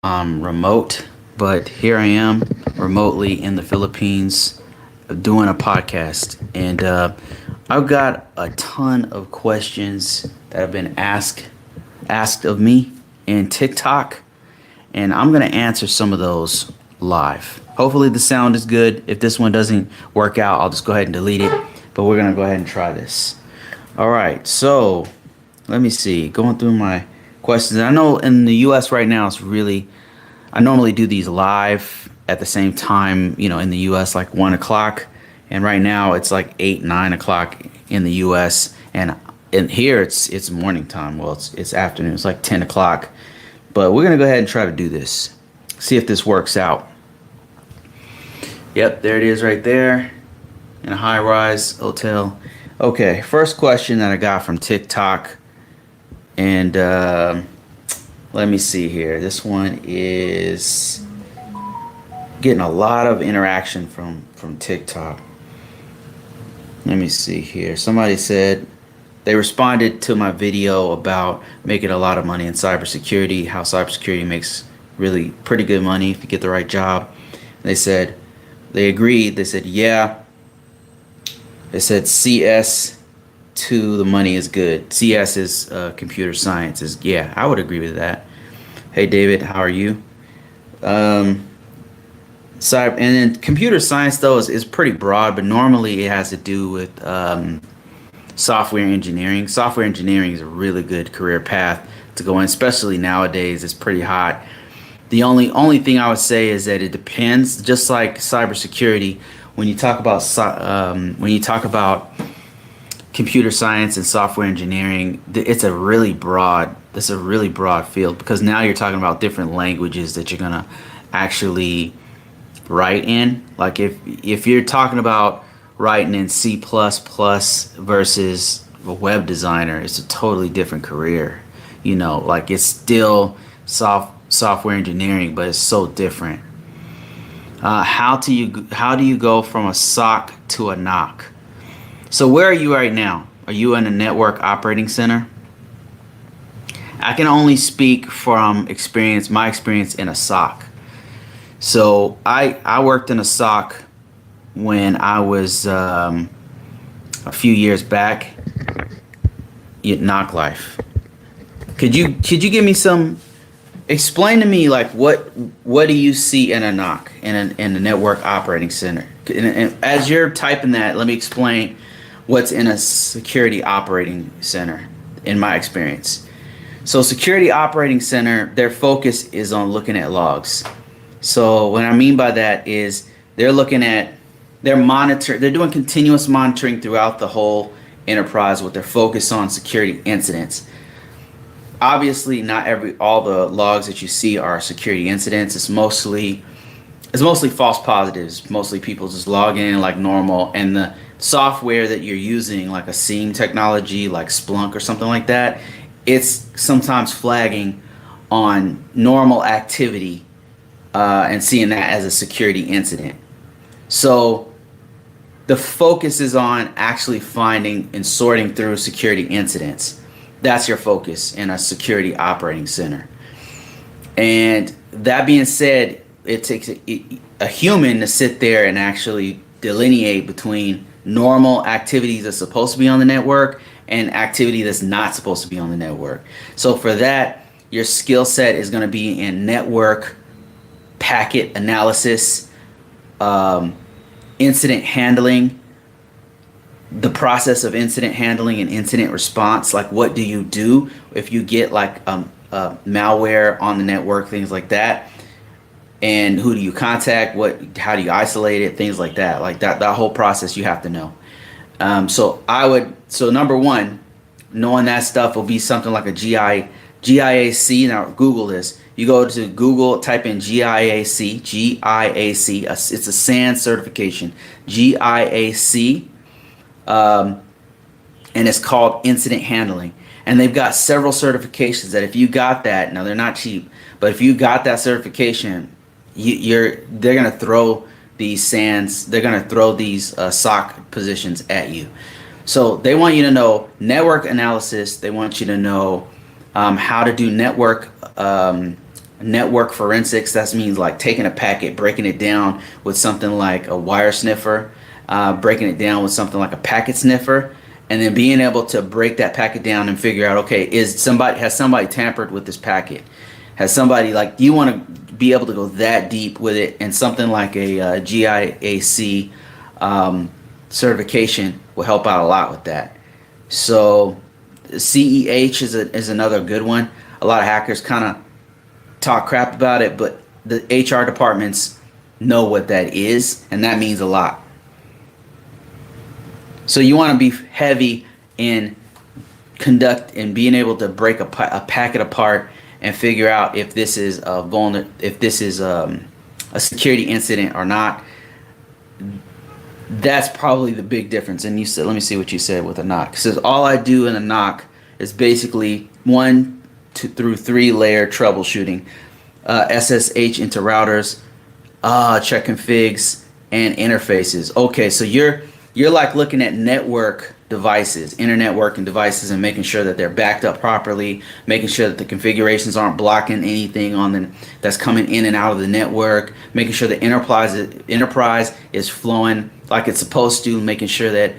remote, but here I am remotely in the Philippines doing a podcast. And I've got a ton of questions that have been asked of me in TikTok, and I'm going to answer some of those live. Hopefully the sound is good. If this one doesn't work out, I'll just go ahead and delete it, but we're going to go ahead and try this. All right, so let me see. Going through my questions. I know in the US right now it's really I normally do these live at the same time, in the US like 1 o'clock. And right now it's like 8, 9 o'clock in the US. And here it's morning time. Well, it's afternoon. It's like 10 o'clock. But we're gonna go ahead and try to do this. See if this works out. Yep, there it is right there. In a high-rise hotel. Okay, first question that I got from TikTok. And let me see here. This one is getting a lot of interaction from TikTok. Let me see here. Somebody said they responded to my video about making a lot of money in cybersecurity, how cybersecurity makes really pretty good money if you get the right job. They said they agreed. They said, yeah. They said CS to the money is good. CS is computer science. Yeah, I would agree with that. Hey David, how are you? And then computer science though is pretty broad, but normally it has to do with software engineering. Software engineering is a really good career path to go in, especially nowadays. It's pretty hot. The only thing I would say is that it depends. Just like cybersecurity, when you talk about computer science and software engineering, it's a really broad field, because now you're talking about different languages that you're gonna actually write in. Like if you're talking about writing in C++ versus a web designer, it's a totally different career. Like it's still software engineering, but it's so different. How do you go from a SOC to a NOC? So where are you right now? Are you in a network operating center? I can only speak from my experience in a SOC. So I worked in a SOC when I was a few years back at NOC Life. Could you give me explain to me, like, what do you see in a NOC, in a network operating center? And as you're typing that, let me explain what's in a security operating center in my experience. So security operating center, their focus is on looking at logs. So what I mean by that is they're doing continuous monitoring throughout the whole enterprise with their focus on security incidents. Obviously, not all the logs that you see are security incidents. It's mostly false positives. Mostly people just log in like normal, and the software that you're using, like a SIEM technology like Splunk or something like that, it's sometimes flagging on normal activity and seeing that as a security incident. So the focus is on actually finding and sorting through security incidents. That's your focus in a security operating center. And that being said, it takes a human to sit there and actually delineate between normal activities that's supposed to be on the network and activity that's not supposed to be on the network. So for that, your skill set is going to be in network packet analysis, incident handling, the process of incident handling and incident response. Like, what do you do if you get like malware on the network, things like that, and who do you contact, how do you isolate it, things like that. Like that whole process you have to know. So number one, knowing that stuff will be something like a GIAC. Now Google this. You go to Google, type in GIAC. It's a SANS certification. GIAC. And it's called incident handling. And they've got several certifications that if you got that, now they're not cheap, but if you got that certification, they're gonna throw these SOC positions at you. So they want you to know network analysis. They want you to know how to do network network forensics. That means like taking a packet, breaking it down with something like a wire sniffer, breaking it down with something like a packet sniffer, and then being able to break that packet down and figure out, okay, has somebody tampered with this packet? Has somebody, like, do you want to be able to go that deep with it? And something like a GIAC certification will help out a lot with that. So CEH is another good one. A lot of hackers kind of talk crap about it, but the HR departments know what that is, and that means a lot. So you want to be heavy in being able to break a packet apart and figure out if this is a security incident or not. That's probably the big difference. And you said, let me see what you said with a knock. It says all I do in a knock is basically 1 through 3 layer troubleshooting, SSH into routers, check configs and interfaces. Okay, so you're like looking at network devices, internet working devices, and making sure that they're backed up properly, making sure that the configurations aren't blocking anything that's coming in and out of the network, making sure the enterprise is flowing like it's supposed to, making sure that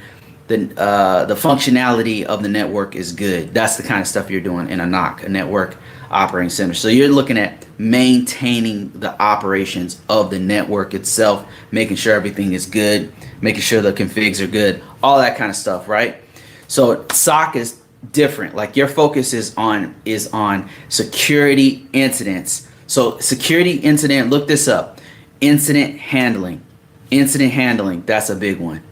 the functionality of the network is good. That's the kind of stuff you're doing in a NOC, a network operating center. So you're looking at maintaining the operations of the network itself, making sure everything is good, making sure the configs are good, all that kind of stuff, right? So SOC is different. Like your focus is on security incidents. So security incident, look this up. Incident handling. Incident handling, that's a big one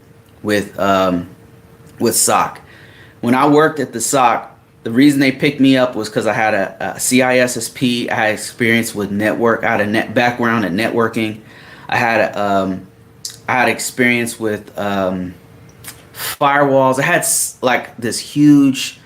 with SOC. When I worked at the SOC, the reason they picked me up was because I had a CISSP. I had experience with network. I had a background in networking. I had experience with firewalls. I had like this huge.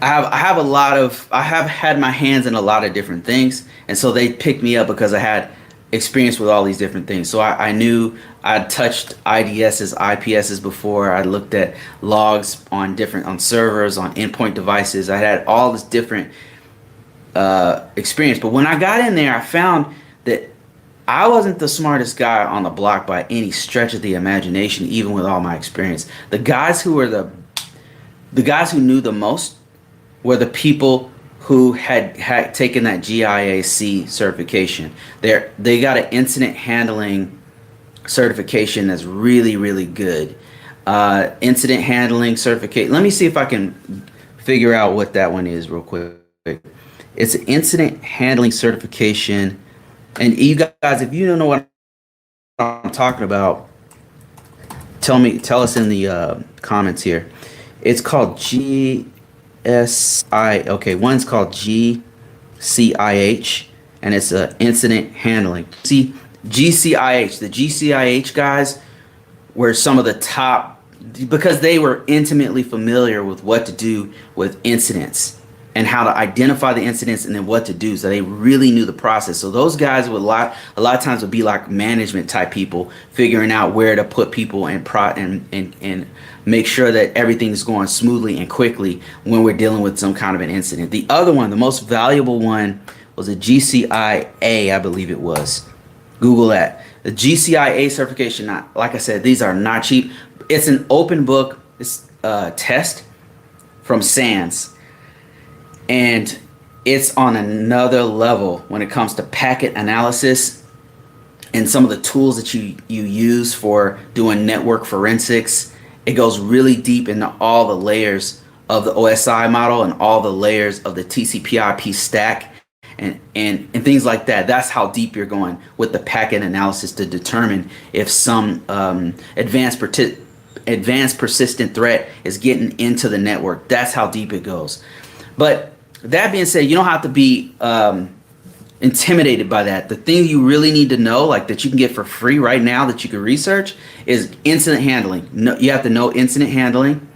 I have had my hands in a lot of different things, and so they picked me up because I had experience with all these different things. So I knew I'd touched IDSs, IPSs before. I looked at logs on servers, on endpoint devices. I had all this different experience. But when I got in there, I found that I wasn't the smartest guy on the block by any stretch of the imagination, even with all my experience. The guys who knew the most were the people who had taken that GIAC certification. They got an incident handling certification that's really, really good. Incident handling certificate. Let me see if I can figure out what that one is real quick. It's an incident handling certification. And you guys, if you don't know what I'm talking about, tell us in the comments here. It's called GSI. Okay, one's called GCIH, and it's incident handling. See, GCIH, the GCIH guys were some of the top because they were intimately familiar with what to do with incidents and how to identify the incidents and then what to do. So they really knew the process. So those guys would a lot of times would be like management type people, figuring out where to put people and make sure that everything's going smoothly and quickly when we're dealing with some kind of an incident. The other one, the most valuable one, was a GCIA, I believe it was. Google that. The GCIA certification, like I said, these are not cheap. It's an open book test from SANS. And it's on another level when it comes to packet analysis and some of the tools that you use for doing network forensics. It goes really deep into all the layers of the OSI model and all the layers of the TCP/IP stack and things like that. That's how deep you're going with the packet analysis to determine if some advanced persistent threat is getting into the network. That's how deep it goes. But that being said, you don't have to be intimidated by that. The thing you really need to know, like that you can get for free right now that you can research, is incident handling. You have to know incident handling.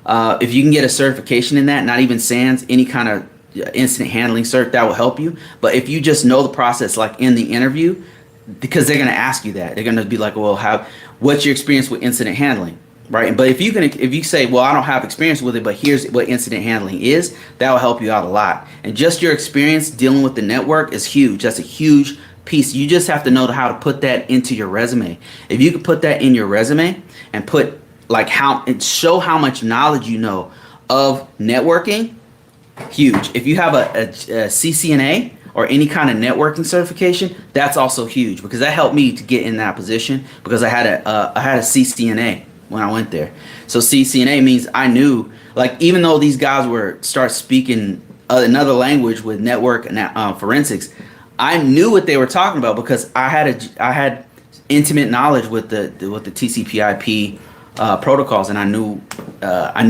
If you can get a certification in that, not even SANS, any kind of incident handling cert, that will help you. But if you just know the process, like in the interview, because they're going to ask you that, they're going to be like, well, what's your experience with incident handling? right? But if you say, well, I don't have experience with it, but here's what incident handling is, that will help you out a lot. And just your experience dealing with the network is huge. That's a huge piece. You just have to know how to put that into your resume. If you could put that in your resume and put like how and show how much knowledge you know of networking, huge. If you have a CCNA or any kind of networking certification, that's also huge, because that helped me to get in that position, because I had a CCNA when I went there. So CCNA means I knew, like, even though these guys were start speaking another language with network and forensics, I knew what they were talking about, because I had intimate knowledge with the TCP/IP protocols, and I knew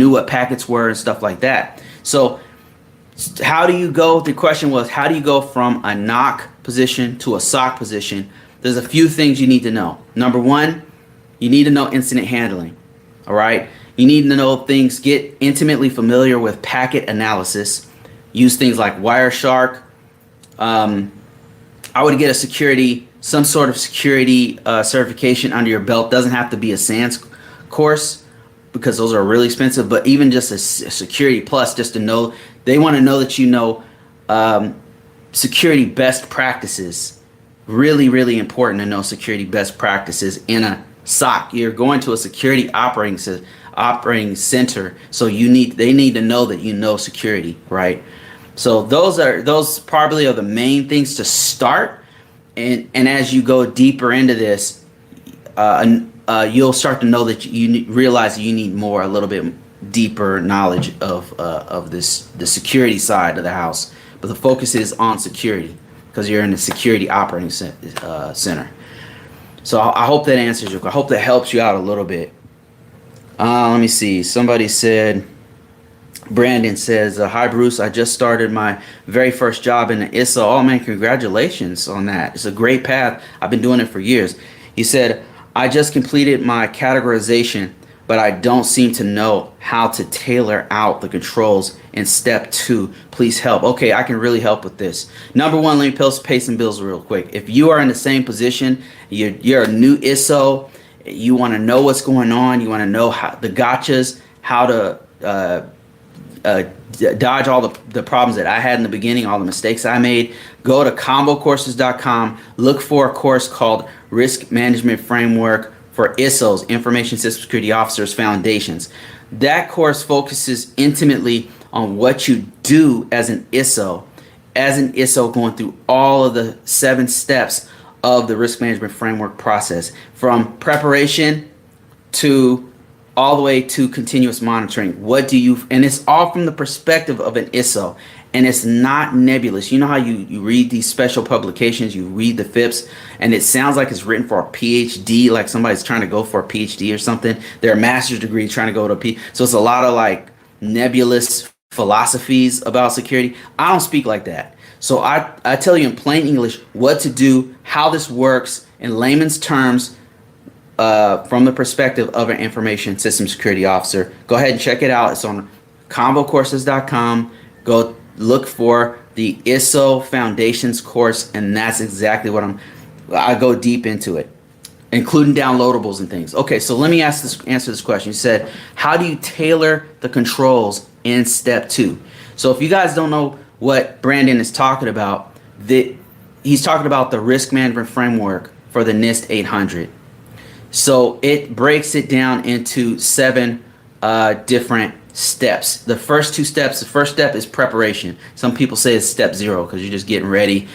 what packets were and stuff like that. So how do you go? The question was, how do you go from a NOC position to a SOC position? There's a few things you need to know. Number one, you need to know incident handling. All right. You need to know things, get intimately familiar with packet analysis. Use things like Wireshark. I would get some sort of security certification under your belt. Doesn't have to be a SANS course, because those are really expensive, but even just a security plus, just to know, they want to know that you know security best practices. Really, really important to know security best practices in a SOC. You're going to a security operating center, so they need to know that you know security, right? So those probably are the main things to start, and as you go deeper into this, you'll start to know that you realize you need a little bit deeper knowledge of the security side of the house. But the focus is on security, because you're in the security operating center. So I hope that answers you. I hope that helps you out a little bit. Let me see. Somebody said, Brandon says, hi Bruce, I just started my very first job in the ISO. Oh man, congratulations on that. It's a great path. I've been doing it for years. He said, I just completed my categorization, but I don't seem to know how to tailor out the controls in step 2. Please help. Okay, I can really help with this. Number one, let me pay some bills real quick. If you are in the same position, you're a new ISO, you want to know what's going on, you want to know how the gotchas, how to dodge all the problems that I had in the beginning, all the mistakes I made, go to convocourses.com, look for a course called Risk Management Framework for ISOs, Information System Security Officers Foundations. That course focuses intimately on what you do as an ISO, going through all of the 7 steps of the risk management framework process, from preparation to all the way to continuous monitoring. And it's all from the perspective of an ISO, and it's not nebulous. You know how you read these special publications, you read the FIPS, and it sounds like it's written for a PhD, like somebody's trying to go for a PhD or something. They're a master's degree trying to go to a so it's a lot of like nebulous philosophies about security. I don't speak like that. So I tell you in plain English what to do, how this works in layman's terms, from the perspective of an information system security officer. Go ahead and check it out. It's on convocourses.com. Go look for the ISO Foundations course, and that's exactly what I go deep into it, including downloadables and things. Okay, so let me answer this question. You said, how do you tailor the controls in step 2? So if you guys don't know what Brandon is talking about, he's talking about the risk management framework for the NIST 800. So it breaks it down into 7 different steps. The first step is preparation. Some people say it's step 0, because you're just getting ready.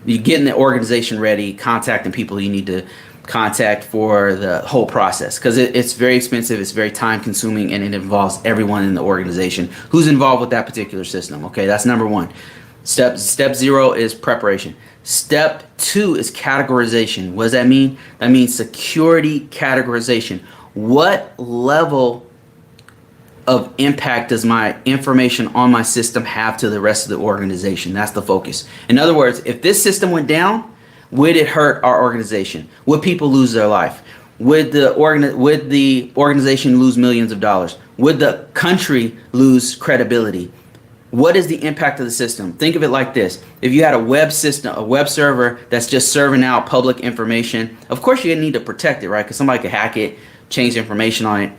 You're getting the organization ready, contacting people you need to contact for the whole process, because it's very expensive, it's very time consuming, and it involves everyone in the organization who's involved with that particular system. Okay, that's number 1. Step 0 is preparation. Step 2 is categorization. What does that mean? That means security categorization. What level of impact does my information on my system have to the rest of the organization? That's the focus. In other words, if this system went down, would it hurt our organization? Would people lose their life? Would the organization lose millions of dollars? Would the country lose credibility? What is the impact of the system? Think of it like this. If you had a web system, a web server that's just serving out public information, of course you need to protect it, right? Because somebody could hack it, change the information on it.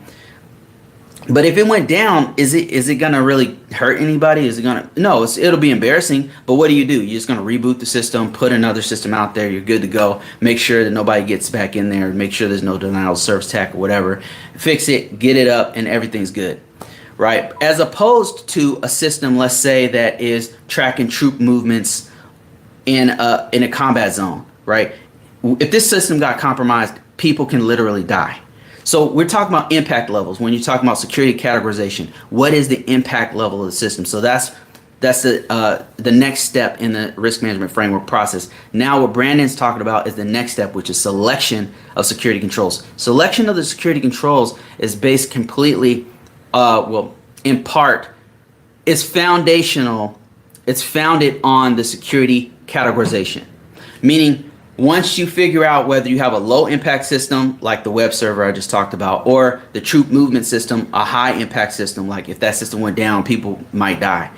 But if it went down, is it gonna really hurt anybody? Is it gonna no? It'll be embarrassing. But what do? You're just gonna reboot the system, put another system out there. You're good to go. Make sure that nobody gets back in there. Make sure there's no denial of service attack or whatever. Fix it, get it up, and everything's good, right? As opposed to a system, let's say, that is tracking troop movements in a combat zone, right? If this system got compromised, people can literally die. So we're talking about impact levels. When you're talking about security categorization, what is the impact level of the system? So that's the next step in the risk management framework process. Now what Brandon's talking about is the next step, which is selection of security controls. Selection of the security controls is based completely, in part, it's foundational. It's founded on the security categorization, meaning once you figure out whether you have a low impact system like the web server I just talked about, or the troop movement system, a high impact system, like if that system went down, people might die.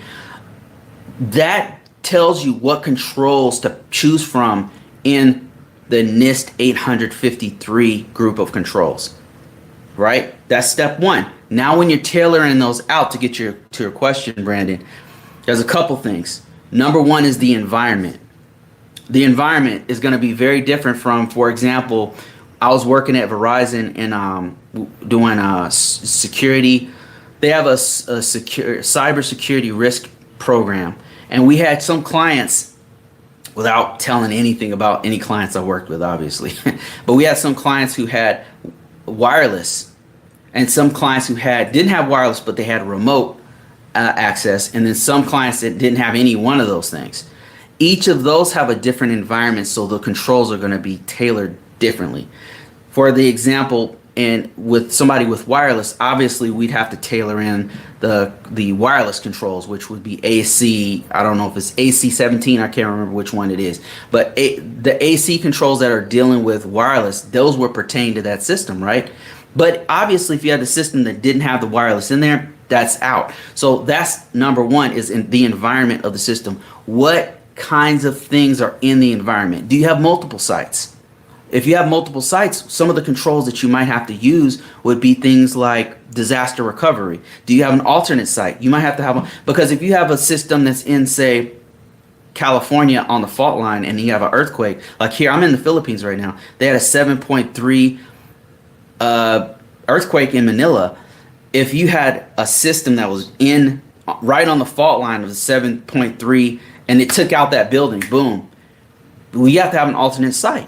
That tells you what controls to choose from in the NIST 853 group of controls, right? That's step one. Now when you're tailoring those out, to get to your question, Brandon, there's a couple things. Number one is the environment. The environment is going to be very different from, for example, I was working at Verizon and doing security. They have a cybersecurity risk program, and we had some clients, without telling anything about any clients I worked with, obviously, but we had some clients who had wireless, and some clients who didn't have wireless, but they had remote access, and then some clients that didn't have any one of those things. Each of those have a different environment, so the controls are going to be tailored differently. For the example, and with somebody with wireless, obviously we'd have to tailor in the wireless controls, which would be AC. I don't know if it's AC 17. I can't remember which one it is. But the AC controls that are dealing with wireless, those would pertain to that system, right? But obviously, if you had a system that didn't have the wireless in there, that's out. So that's number one, is in the environment of the system. What kinds of things are in the environment? Do you have multiple sites? If you have multiple sites, some of the controls that you might have to use would be things like disaster recovery. Do you have an alternate site? You might have to have one, because if you have a system that's in, say, California on the fault line, and you have an earthquake, like here, I'm in the Philippines right now. They had a 7.3 earthquake in Manila. If you had a system that was in right on the fault line of the 7.3 and it took out that building, boom, we have to have an alternate site.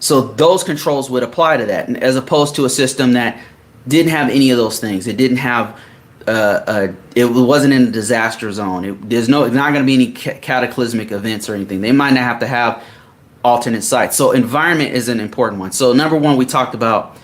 So those controls would apply to that, and as opposed to a system that didn't have any of those things. It didn't have, it wasn't in a disaster zone. There's not going to be any cataclysmic events or anything. They might not have to have alternate sites. So environment is an important one. So number one, we talked about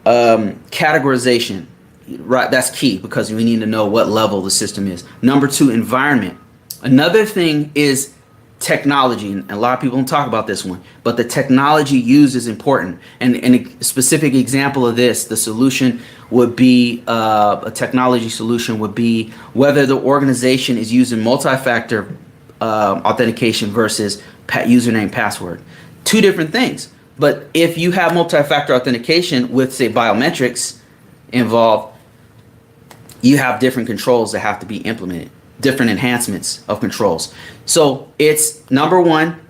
categorization. Right, that's key, because we need to know what level the system is. Number two, environment. Another thing is technology, and a lot of people don't talk about this one, but the technology used is important. And a specific example of this, the solution would be, a technology solution would be whether the organization is using multi-factor authentication versus username password. Two different things. But if you have multi-factor authentication with, say, biometrics involved, you have different controls that have to be implemented, different enhancements of controls. So it's number one,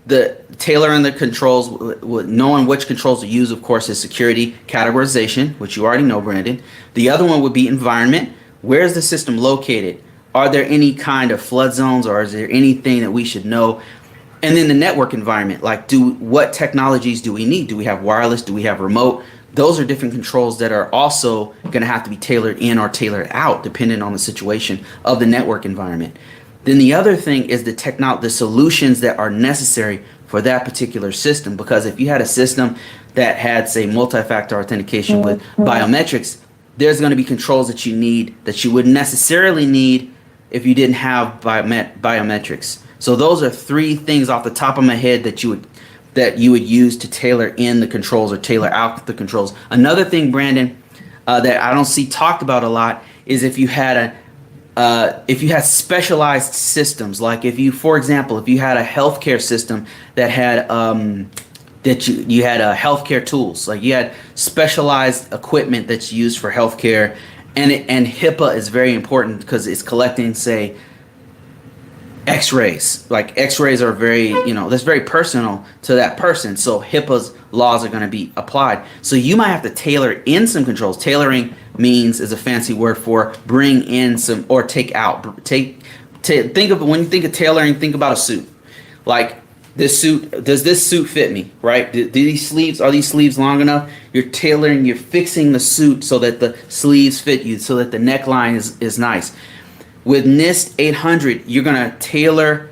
the tailoring the controls, knowing which controls to use, of course, is security categorization, which you already know, Brandon. The other one would be environment. Where is the system located? Are there any kind of flood zones, or is there anything that we should know? And then the network environment, like what technologies do we need? Do we have wireless? Do we have remote? Those are different controls that are also going to have to be tailored in or tailored out, depending on the situation of the network environment. Then the other thing is the solutions that are necessary for that particular system. Because if you had a system that had, say, multi-factor authentication with biometrics, there's going to be controls that you need that you wouldn't necessarily need if you didn't have biometrics. So those are three things off the top of my head that you would use to tailor in the controls or tailor out the controls. Another thing, Brandon, that I don't see talked about a lot is if you had specialized systems, like for example, if you had a healthcare system that had you had healthcare tools, like you had specialized equipment that's used for healthcare, And HIPAA is very important because it's collecting, say, X-rays. Like X-rays are very, that's very personal to that person. So HIPAA's laws are going to be applied. So you might have to tailor in some controls. Tailoring means is a fancy word for bring in some or take out. Think of, when you think of tailoring, think about a suit. Like, this suit, does this suit fit me, right? Are these sleeves long enough? You're tailoring, you're fixing the suit so that the sleeves fit you, so that the neckline is nice. With NIST 800, you're going to tailor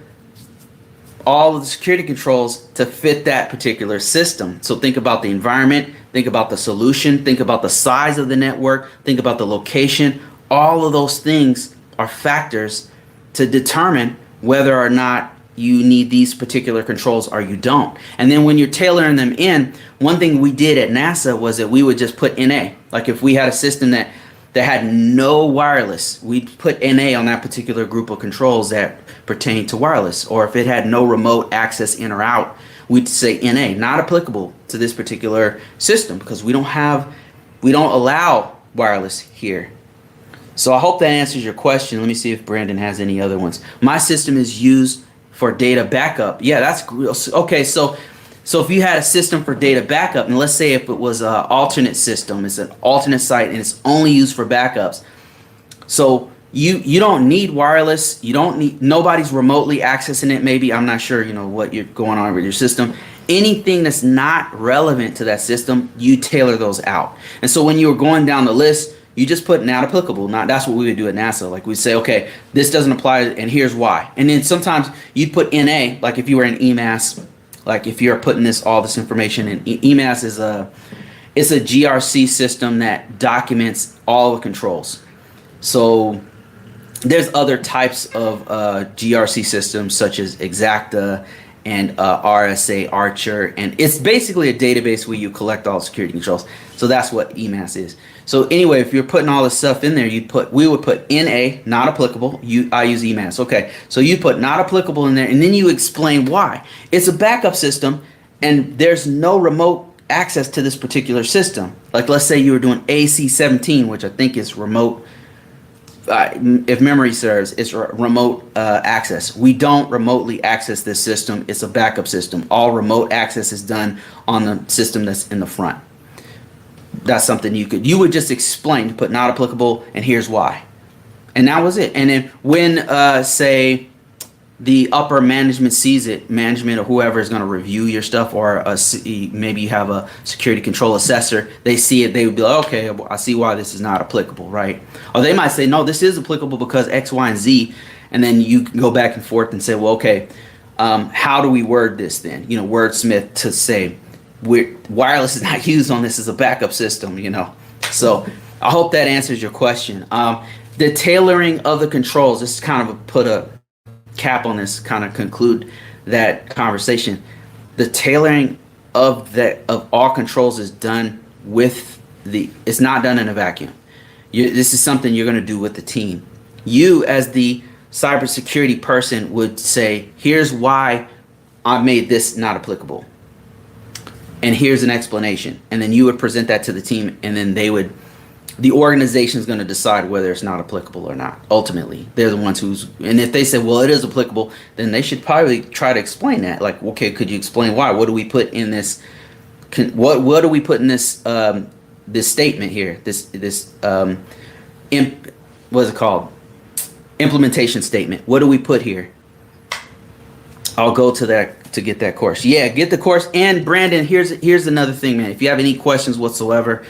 all of the security controls to fit that particular system. So think about the environment, think about the solution, think about the size of the network, think about the location. All of those things are factors to determine whether or not you need these particular controls or you don't. And then when you're tailoring them in, one thing we did at NASA was that we would just put NA. Like if we had a system that had no wireless, we'd put NA on that particular group of controls that pertain to wireless. Or if it had no remote access in or out, we'd say NA, not applicable to this particular system because we don't allow wireless here. So I hope that answers your question. Let me see if Brandon has any other ones. My system is used for data backup. Yeah, that's okay. So if you had a system for data backup, and let's say if it was an alternate system, it's an alternate site, and it's only used for backups. So you don't need wireless. You don't need, nobody's remotely accessing it. Maybe, I'm not sure, what you're going on with your system. Anything that's not relevant to that system, you tailor those out. And so when you were going down the list, you just put not applicable. That's what we would do at NASA. Like we'd say, okay, this doesn't apply, and here's why. And then sometimes you'd put NA, like if you were in EMAS, like if you're putting all this information in. EMAS is it's a GRC system that documents all the controls. So there's other types of GRC systems such as Exacta and RSA Archer, and it's basically a database where you collect all security controls. So that's what EMAS is. So anyway, if you're putting all this stuff in there, we would put NA, not applicable. I use EMAS. Okay, so you put not applicable in there, and then you explain why. It's a backup system, and there's no remote access to this particular system. Like let's say you were doing AC17, which I think is remote. If memory serves, it's remote access. We don't remotely access this system. It's a backup system. All remote access is done on the system that's in the front. That's something you would just explain, put not applicable, and here's why. And that was it. And then when, say, the upper management sees it, management or whoever is going to review your stuff, or maybe you have a security control assessor, they see it, they would be like, okay, I see why this is not applicable, right? Or they might say, no, this is applicable because X, Y, and Z, and then you can go back and forth and say, well, okay, how do we word this then? Wordsmith to say, wireless is not used on this as a backup system, So I hope that answers your question. The tailoring of the controls, this is kind of put a cap on this, kind of conclude that conversation. The tailoring of all controls is done it's not done in a vacuum. This is something you're going to do with the team. You as the cybersecurity person would say, here's why I made this not applicable. And here's an explanation. And then you would present that to the team, and then the organization is going to decide whether it's not applicable or not. Ultimately, they're the ones and if they say, well, it is applicable, then they should probably try to explain that. Like, okay, could you explain why? What do we put in this? What do we put in this this statement here? What's it called? Implementation statement. What do we put here? I'll go to that to get that course. Yeah, get the course. And Brandon, here's another thing, man. If you have any questions whatsoever,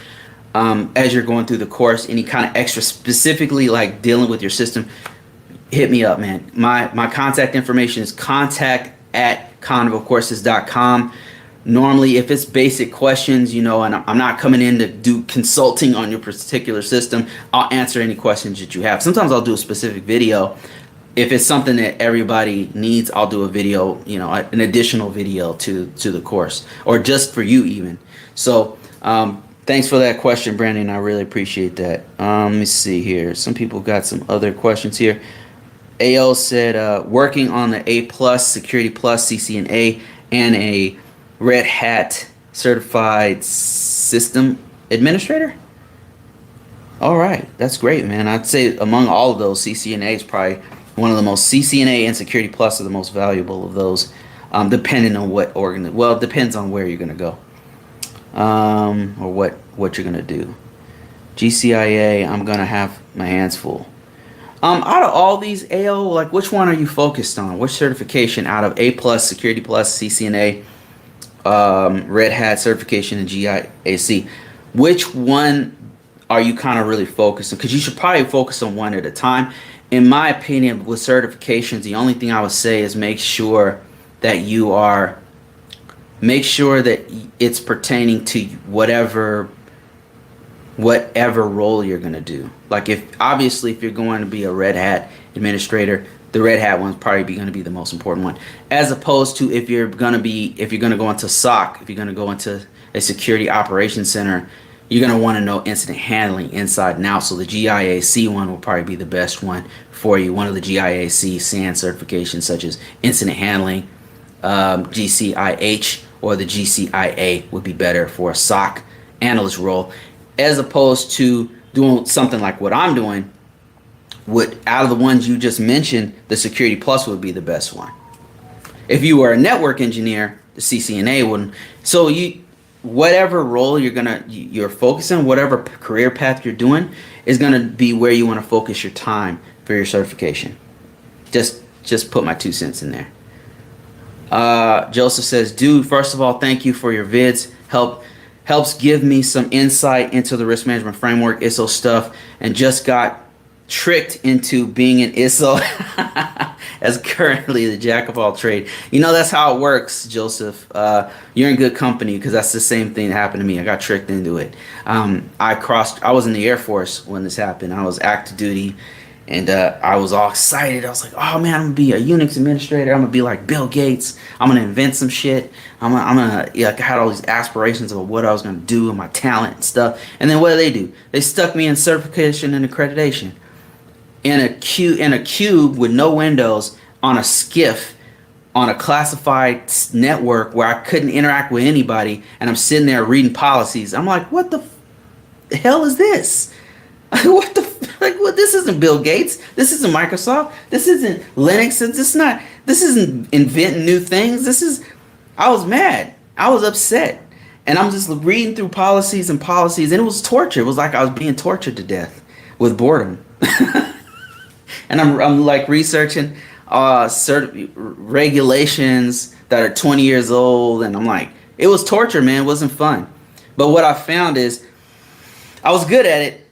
as you're going through the course, any kind of extra specifically like dealing with your system, hit me up, man. My contact information is contact@convocourses.com. Normally, if it's basic questions, and I'm not coming in to do consulting on your particular system, I'll answer any questions that you have. Sometimes I'll do a specific video. If it's something that everybody needs, I'll do a video, an additional video to the course, or just for you even. So thanks for that question, Brandon. I really appreciate that. Let me see here. Some people got some other questions here. AO said, working on the A+, Security Plus, CCNA, and a Red Hat Certified System Administrator? All right, that's great, man. I'd say among all of those, CCNA is probably one of the most CCNA and Security Plus are the most valuable of those, depending on what organ. Well, it depends on where you're gonna go, or what you're gonna do. GCIA, I'm gonna have my hands full. Out of all these AO, like which one are you focused on? Which certification out of A plus, Security Plus, CCNA, Red Hat certification, and GIAC? Which one are you kind of really focused on? Because you should probably focus on one at a time. In my opinion, with certifications, the only thing I would say is that you are, make sure that it's pertaining to whatever role you're going to do. Like if you're going to be a Red Hat administrator, the Red Hat one's probably going to be the most important one, as opposed to if you're going to go into SOC, if you're going to go into a security operations center, you're going to want to know incident handling inside and out. So the GIAC one will probably be the best one for you. One of the GIAC SAN certifications, such as incident handling, GCIH, or the GCIA would be better for a SOC analyst role, as opposed to doing something like what I'm doing. Out of the ones you just mentioned, the Security Plus would be the best one. If you were a network engineer, the CCNA wouldn't. So whatever role you're focusing, whatever career path you're doing, is gonna be where you want to focus your time for your certification. Just put my 2 cents in there. Joseph says, dude, first of all, thank you for your vids. Helps give me some insight into the risk management framework, ISO stuff, and just got tricked into being an ISO as currently the jack of all trade. That's how it works, Joseph. You're in good company, because that's the same thing that happened to me. I got tricked into it. I was in the Air Force when this happened. I was active duty, and I was all excited. I was like, oh man, I'm gonna be a Unix administrator. I'm gonna be like Bill Gates. I'm gonna invent some shit. I had all these aspirations of what I was gonna do and my talent and stuff. And then what do? They stuck me in certification and accreditation in a cube with no windows on a skiff on a classified network where I couldn't interact with anybody, and I'm sitting there reading policies. I'm like, what the hell is this? What the what? This isn't Bill Gates. This isn't Microsoft. This isn't Linux. This isn't inventing new things. I was mad. I was upset. And I'm just reading through policies, and it was torture. It was like I was being tortured to death with boredom. And I'm like researching regulations that are 20 years old, and I'm like, it was torture, man. It wasn't fun. But what I found is I was good at it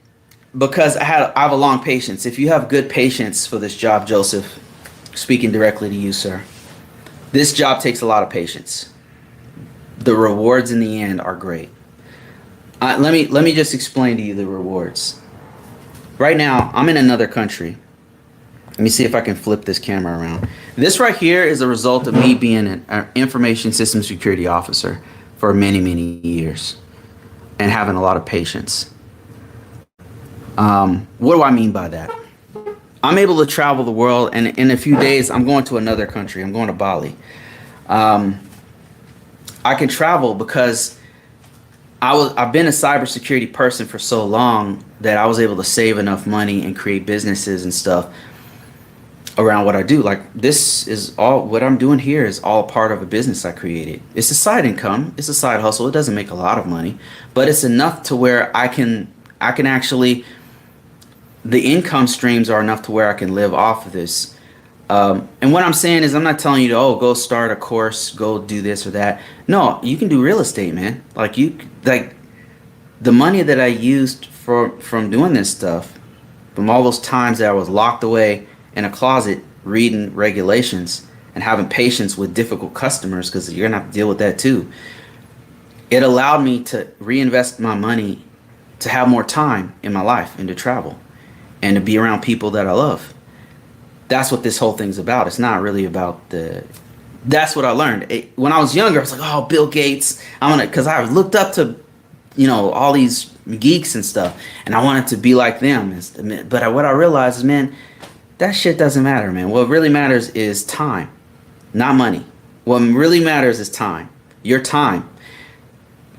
because I have a long patience. If you have good patience for this job, Joseph, speaking directly to you, sir, this job takes a lot of patience. The rewards in the end are great. Let me just explain to you the rewards. Right now, I'm in another country. Let me see if I can flip this camera around. This right here is a result of me being an information system security officer for many, many years and having a lot of patience. What do I mean by that? I'm able to travel the world, and in a few days, I'm going to another country. I'm going to Bali. I can travel because I've been a cybersecurity person for so long that I was able to save enough money and create businesses and stuff around what I do. Like, this is all what I'm doing here is all part of a business I created. It's a side income. It's a side hustle. It doesn't make a lot of money, but it's enough to where I can actually, the income streams are enough to where I can live off of this. And what I'm saying is, I'm not telling you to, go start a course, go do this or that. No, you can do real estate, man. Like the money that I used from doing this stuff, from all those times that I was locked away in a closet reading regulations and having patience with difficult customers, because you're gonna have to deal with that too. It allowed me to reinvest my money to have more time in my life and to travel and to be around people that I love. That's what this whole thing's about. It's not really about that's what I learned. When I was younger, I was like, oh, Bill Gates. Because I looked up to, all these geeks and stuff, and I wanted to be like them. But what I realized is, man, that shit doesn't matter, man. What really matters is time, not money. What really matters is time, your time.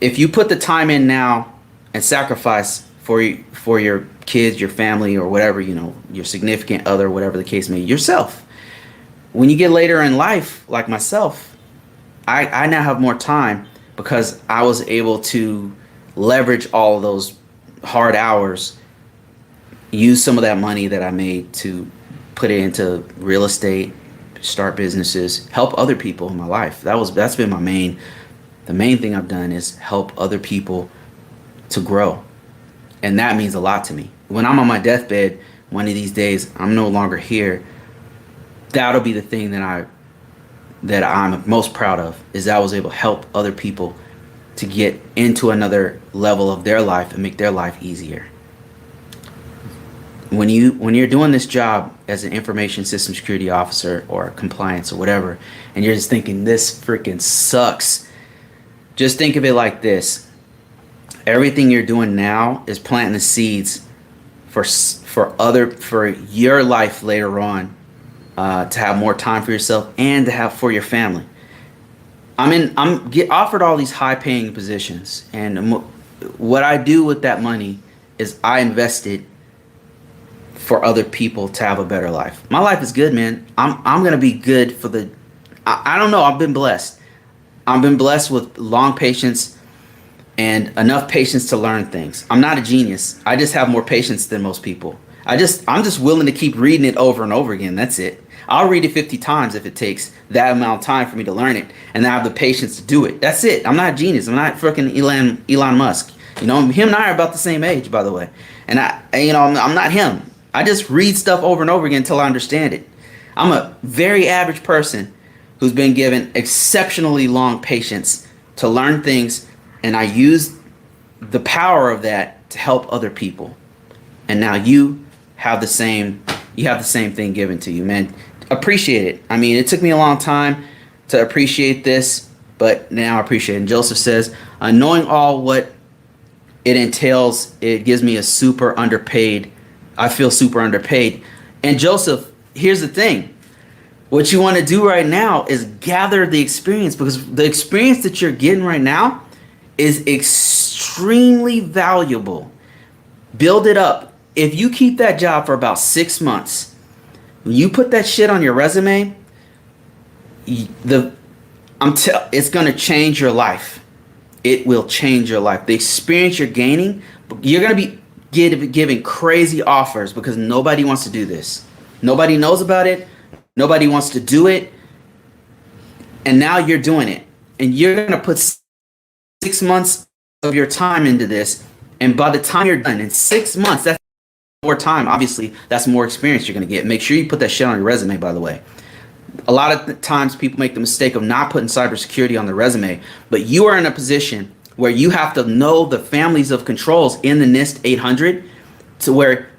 If you put the time in now and sacrifice for your kids, your family, or whatever, your significant other, whatever the case may be, yourself. When you get later in life, like myself, I now have more time because I was able to leverage all of those hard hours, use some of that money that I made to put it into real estate, start businesses, help other people in my life. That's been the main thing I've done is help other people to grow. And that means a lot to me. When I'm on my deathbed, one of these days, I'm no longer here. That'll be the thing that I'm most proud of, is that I was able to help other people to get into another level of their life and make their life easier. When you're doing this job as an information system security officer or compliance or whatever, and you're just thinking this freaking sucks, just think of it like this. Everything you're doing now is planting the seeds for your life later on, to have more time for yourself and to have for your family. I'm get offered all these high paying positions, and what I do with that money is I invest it for other people to have a better life. My life is good, man. I'm gonna be good for I don't know. I've been blessed. I've been blessed with long patience and enough patience to learn things. I'm not a genius. I just have more patience than most people. I'm just willing to keep reading it over and over again. That's it. I'll read it 50 times if it takes that amount of time for me to learn it, and I have the patience to do it. That's it. I'm not a genius. I'm not freaking Elon Musk. Him and I are about the same age, by the way. And I'm not him. I just read stuff over and over again until I understand it. I'm a very average person who's been given exceptionally long patience to learn things, and I use the power of that to help other people. And now you have the same thing given to you, man. Appreciate it. I mean, it took me a long time to appreciate this, but now I appreciate it. And Joseph says, knowing all what it entails, it gives me I feel super underpaid. And Joseph, here's the thing. What you want to do right now is gather the experience, because the experience that you're getting right now is extremely valuable. Build it up. If you keep that job for about 6 months, when you put that shit on your resume, it's going to change your life. It will change your life. The experience you're gaining, you're going to be giving crazy offers because nobody wants to do this. Nobody knows about it. Nobody wants to do it. And now you're doing it. And you're going to put 6 months of your time into this. And by the time you're done in 6 months, that's more time. Obviously, that's more experience you're going to get. Make sure you put that shit on your resume, by the way. A lot of times people make the mistake of not putting cybersecurity on the resume, but you are in a position where you have to know the families of controls in the NIST 800, to where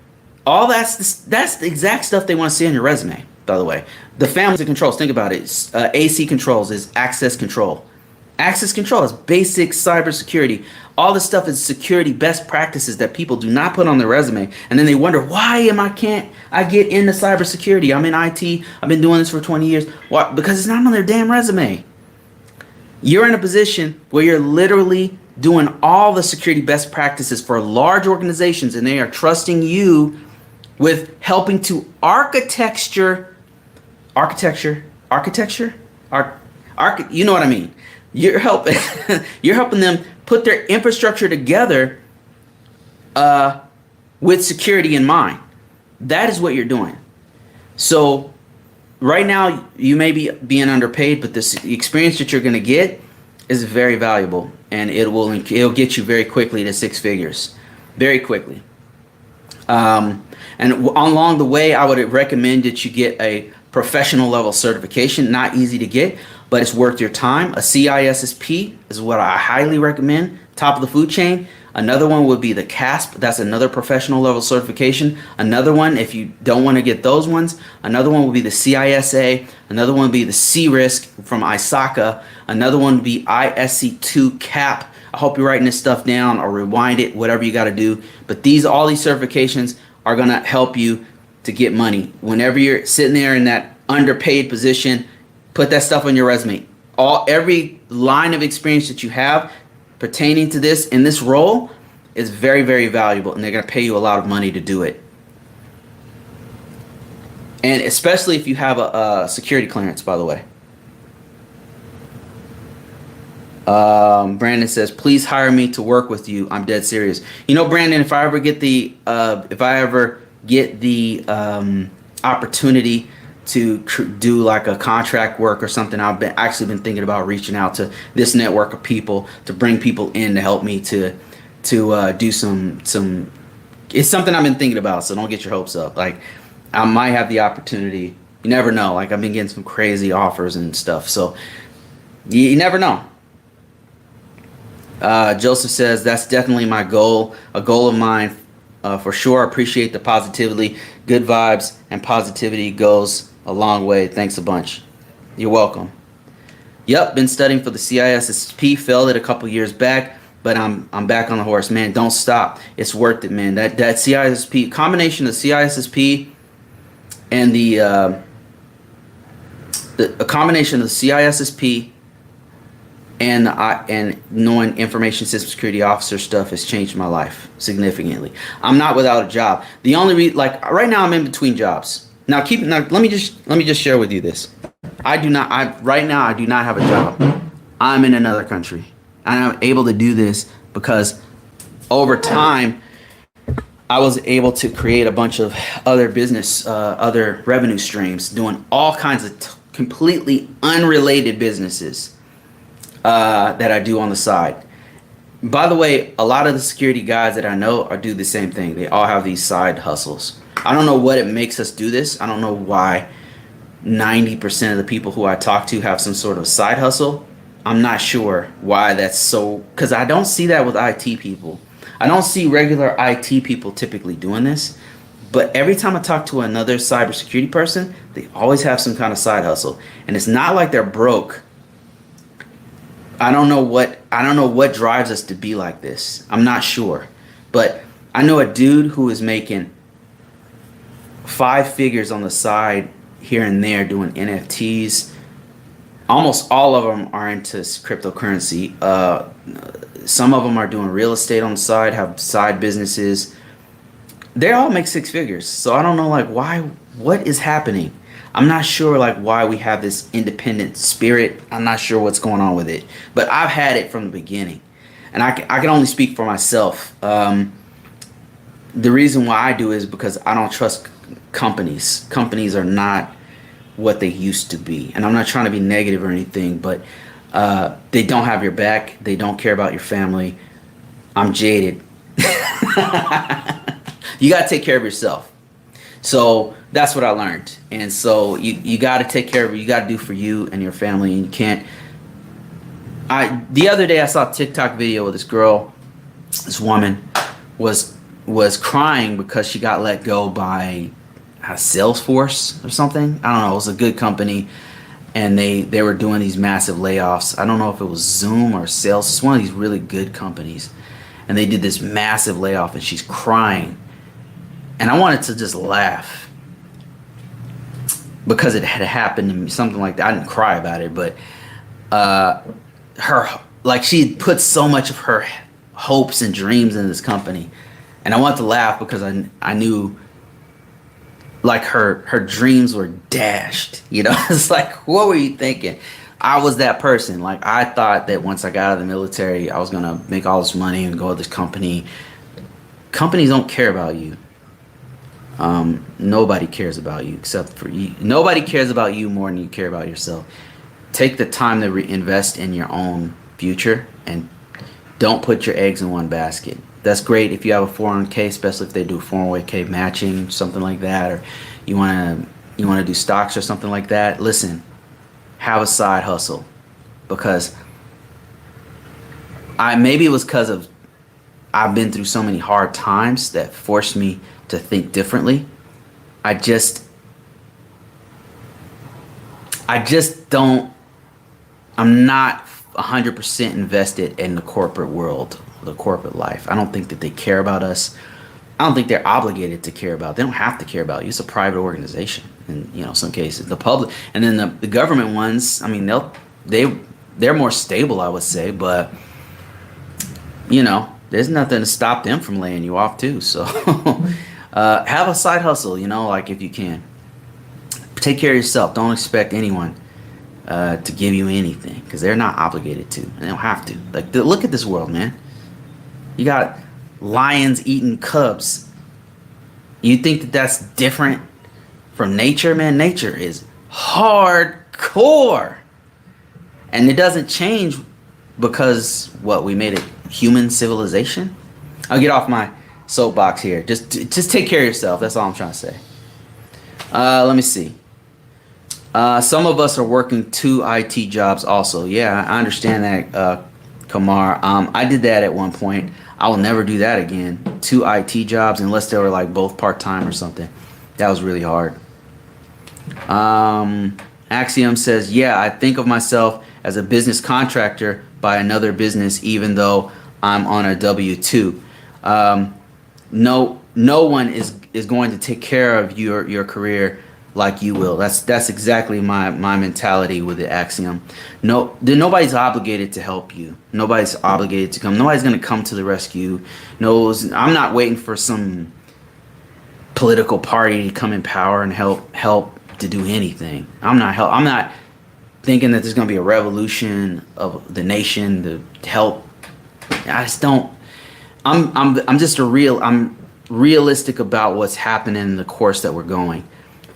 all that's the exact stuff they want to see on your resume, by the way. The families of controls, think about it. AC controls is access control. Access control is basic cybersecurity. All this stuff is security best practices that people do not put on their resume. And then they wonder, can't I get into cybersecurity? I'm in IT. I've been doing this for 20 years. Why? Because it's not on their damn resume. You're in a position where you're literally doing all the security best practices for large organizations, and they are trusting you with helping to architecture, you know what I mean. You're helping them put their infrastructure together with security in mind. That is what you're doing. So right now you may be being underpaid, but the experience that you're going to get is very valuable, and it'll get you very quickly to 6 figures, very quickly. And along the way, I would recommend that you get a professional level certification. Not easy to get, but it's worth your time. A CISSP is what I highly recommend. Top of the food chain. Another one would be the CASP. That's another professional level certification. Another one, if you don't want to get those ones, another one would be the CISA. Another one would be the CRISC from ISACA. Another one would be ISC2 CAP. I hope you're writing this stuff down or rewind it, whatever you got to do. But all these certifications are going to help you to get money. Whenever you're sitting there in that underpaid position, put that stuff on your resume. Every line of experience that you have pertaining to this in this role It's very, very valuable, and they're going to pay you a lot of money to do it. And especially if you have a security clearance, by the way. Brandon says, please hire me to work with you. I'm dead serious. You know, Brandon, if I ever get the opportunity to do like a contract work or something, I've actually been thinking about reaching out to this network of people to bring people in to help me to do some. It's something I've been thinking about, so don't get your hopes up. Like, I might have the opportunity. You never know. Like, I've been getting some crazy offers and stuff, so you never know. Joseph says, that's definitely my goal, a goal of mine for sure. Appreciate the positivity, good vibes, and positivity goes a long way. Thanks a bunch. You're welcome. Yep, been studying for the CISSP, failed it a couple years back, but I'm back on the horse, man. Don't stop. It's worth it, man. That CISSP, combination of CISSP and a combination of the CISSP and knowing information system security officer stuff has changed my life significantly. I'm not without a job. The only right now I'm in between jobs. Now let me just share with you this. Right now I do not have a job. I'm in another country. And I'm able to do this because over time I was able to create a bunch of other revenue streams, doing all kinds of completely unrelated businesses that I do on the side. By the way, a lot of the security guys that I know do the same thing. They all have these side hustles. I don't know what it makes us do this. I don't know why 90% of the people who I talk to have some sort of side hustle. I'm not sure why that's so, because I don't see that with IT people. I don't see regular IT people typically doing this. But every time I talk to another cybersecurity person, they always have some kind of side hustle. And it's not like they're broke. I don't know what drives us to be like this. I'm not sure. But I know a dude who is making 5 figures on the side here and there doing NFTs. Almost all of them are into cryptocurrency. Some of them are doing real estate on the side, have side businesses. They all make 6 figures. So I don't know what is happening. I'm not sure why we have this independent spirit. I'm not sure what's going on with it. But I've had it from the beginning. And I can only speak for myself. The reason why I do is because I don't trust companies. Companies are not what they used to be. And I'm not trying to be negative or anything, but they don't have your back. They don't care about your family. I'm jaded. You got to take care of yourself. So that's what I learned. And so you got to take care of it. You got to do for you and your family. And you can't. The other day I saw a TikTok video with this woman was crying because she got let go by Salesforce or something. I don't know. It was a good company. And they were doing these massive layoffs. I don't know if it was Zoom or Sales. It's one of these really good companies. And they did this massive layoff and she's crying. And I wanted to just laugh because it had happened to me, something like that. I didn't cry about it, but she put so much of her hopes and dreams in this company. And I wanted to laugh because I knew her dreams were dashed. It's like, what were you thinking? I was that person. I thought that once I got out of the military, I was going to make all this money and go to this company. Companies don't care about you. Nobody cares about you except for you. Nobody cares about you more than you care about yourself. Take the time to invest in your own future and don't put your eggs in one basket. That's great if you have a 401k, especially if they do 401k matching, something like that, or you want to do stocks or something like that. Listen, have a side hustle, because maybe it was because of I've been through so many hard times that forced me to think differently. I just don't. I'm not 100% invested in the corporate world, the corporate life. I don't think that they care about us. I don't think they're obligated to care about. They don't have to care about you. It's a private organization in some cases. The public, and then the government ones. I mean, they're more stable, I would say, but There's nothing to stop them from laying you off too. So have a side hustle, like if you can. Take care of yourself. Don't expect anyone to give you anything because they're not obligated to. They don't have to. Like, look at this world, man. You got lions eating cubs. You think that that's different from nature? Man, nature is hardcore. And it doesn't change because, what, we made a human civilization? I'll get off my soapbox here. Just take care of yourself. That's all I'm trying to say. Let me see. Some of us are working 2 IT jobs also. Yeah, I understand that, Kamar. I did that at one point. I will never do that again. 2 IT jobs, unless they were like both part-time or something. That was really hard. Axiom says, yeah, I think of myself as a business contractor by another business, even though I'm on a W-2. No one is going to take care of your career like you will. That's exactly my mentality with the Axiom. Nobody's obligated to help you. Nobody's obligated to come. Nobody's going to come to the rescue. I'm not waiting for some political party to come in power and help to do anything. I'm not thinking that there's going to be a revolution of the nation to help. I just don't. I'm realistic about what's happening in the course that we're going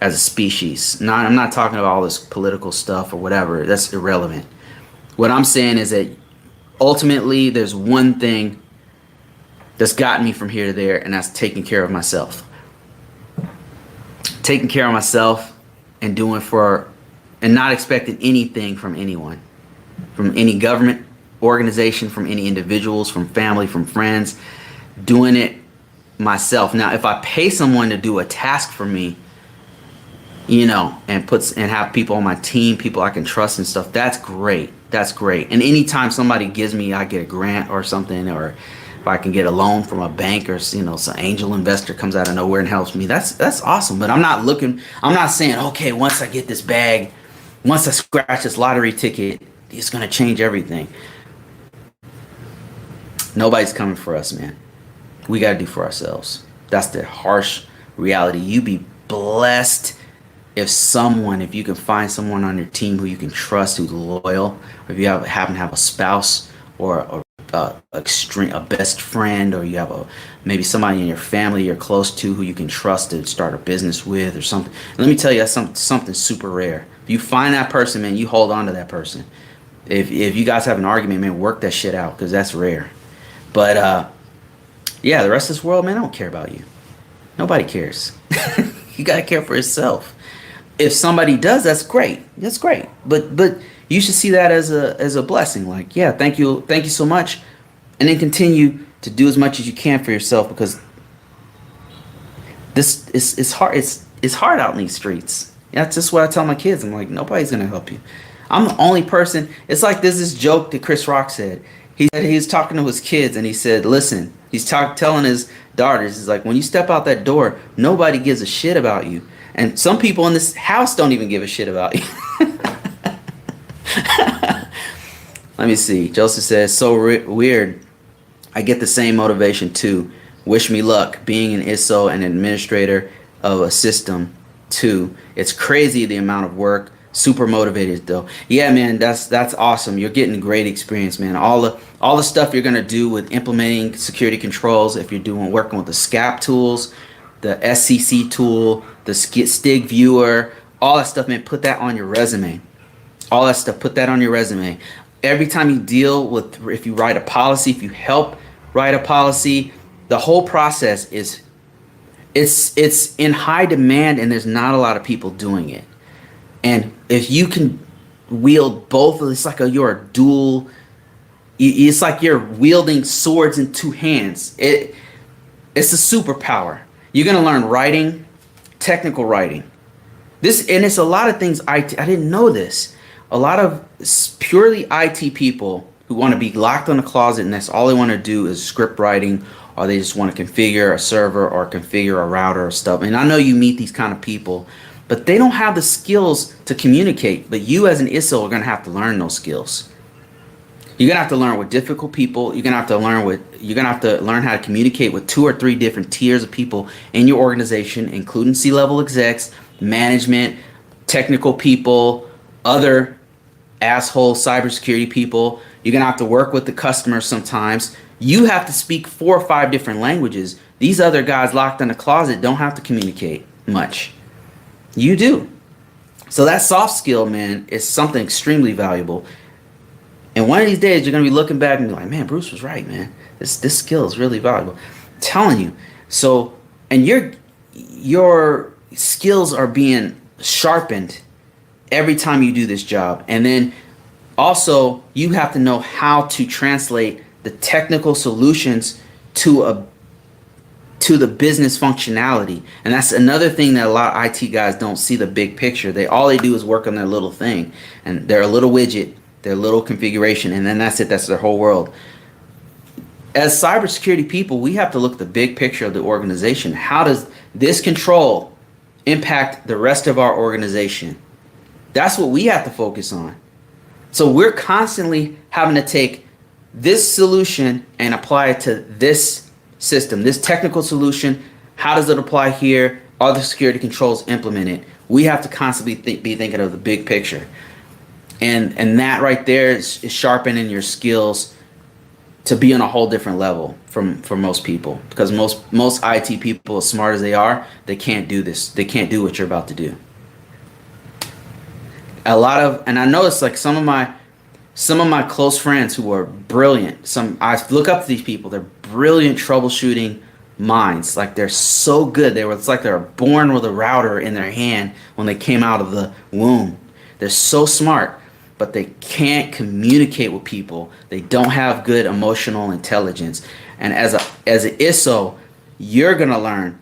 as a species. I'm not talking about all this political stuff or whatever. That's irrelevant. What I'm saying is that ultimately there's one thing that's gotten me from here to there, and that's taking care of myself. Taking care of myself and and not expecting anything from anyone, from any government organization, from any individuals, from family, from friends, doing it myself. Now, if I pay someone to do a task for me, and have people on my team, people I can trust and stuff, that's great. That's great. And anytime somebody I get a grant or something, or if I can get a loan from a bank, or some angel investor comes out of nowhere and helps me, that's awesome. But I'm not saying, okay, once I get this bag, once I scratch this lottery ticket, it's going to change everything. Nobody's coming for us, man. We got to do for ourselves. That's the harsh reality. You be blessed if you can find someone on your team who you can trust, who's loyal, or if you happen to have a spouse or a best friend, or you have maybe somebody in your family you're close to who you can trust to start a business with or something. And let me tell you, that's something super rare. If you find that person, man, you hold on to that person. If you guys have an argument, man, work that shit out, because that's rare. But yeah, the rest of this world, man, I don't care about you. Nobody cares. You gotta care for yourself. If somebody does, that's great. That's great. But you should see that as a blessing. Like, yeah, thank you so much, and then continue to do as much as you can for yourself, because this is hard. It's hard out in these streets. That's just what I tell my kids. I'm like, nobody's gonna help you. I'm the only person. It's like there's this joke that Chris Rock said. He said he was talking to his kids, and he said, listen, he's telling his daughters, he's like, when you step out that door, nobody gives a shit about you. And some people in this house don't even give a shit about you. Let me see. Joseph says, so weird. I get the same motivation too. Wish me luck. Being an ISO and administrator of a system too. It's crazy the amount of work. Super motivated though. Yeah, man, that's awesome. You're getting great experience, man. All the stuff you're gonna do with implementing security controls, if you're working with the SCAP tools, the SCC tool, the STIG viewer, all that stuff, man, put that on your resume. All that stuff, put that on your resume. Every time you deal with, if you write a policy, if you help write a policy, the whole process it's in high demand, and there's not a lot of people doing it. And if you can wield both, it's like you're a dual. It's like you're wielding swords in 2 hands. It's a superpower. You're gonna learn writing, technical writing. It's a lot of things. I didn't know this. A lot of purely IT people who want to be locked in a closet, and that's all they want to do is script writing, or they just want to configure a server or configure a router or stuff. And I know you meet these kind of people, but they don't have the skills to communicate. But you as an ISO are going to have to learn those skills. You're gonna have to learn with difficult people. You're gonna have to learn how to communicate with 2 or 3 different tiers of people in your organization, including C-level execs, management, technical people, other asshole cybersecurity people. You're gonna have to work with the customers sometimes. You have to speak 4 or 5 different languages. These other guys locked in a closet don't have to communicate much. You do. So that soft skill, man, is something extremely valuable. And one of these days, you're gonna be looking back and be like, "Man, Bruce was right, man. This skill is really valuable." I'm telling you. So, and your skills are being sharpened every time you do this job. And then also, you have to know how to translate the technical solutions to the business functionality. And that's another thing that a lot of IT guys don't see the big picture. All they do is work on their little thing, and their little widget, their little configuration, and then that's it. That's their whole world. As cybersecurity people, we have to look at the big picture of the organization. How does this control impact the rest of our organization? That's what we have to focus on. So we're constantly having to take this solution and apply it to this system, this technical solution. How does it apply here? Are the security controls implemented? We have to constantly be thinking of the big picture. And that right there is sharpening your skills to be on a whole different level for most people. Because most IT people, as smart as they are, they can't do this. They can't do what you're about to do. And I know it's like some of my close friends who are brilliant. I look up to these people. They're brilliant troubleshooting minds. Like they're so good. It's like they were born with a router in their hand when they came out of the womb. They're so smart, but they can't communicate with people. They don't have good emotional intelligence. And as an ISO, you're gonna learn.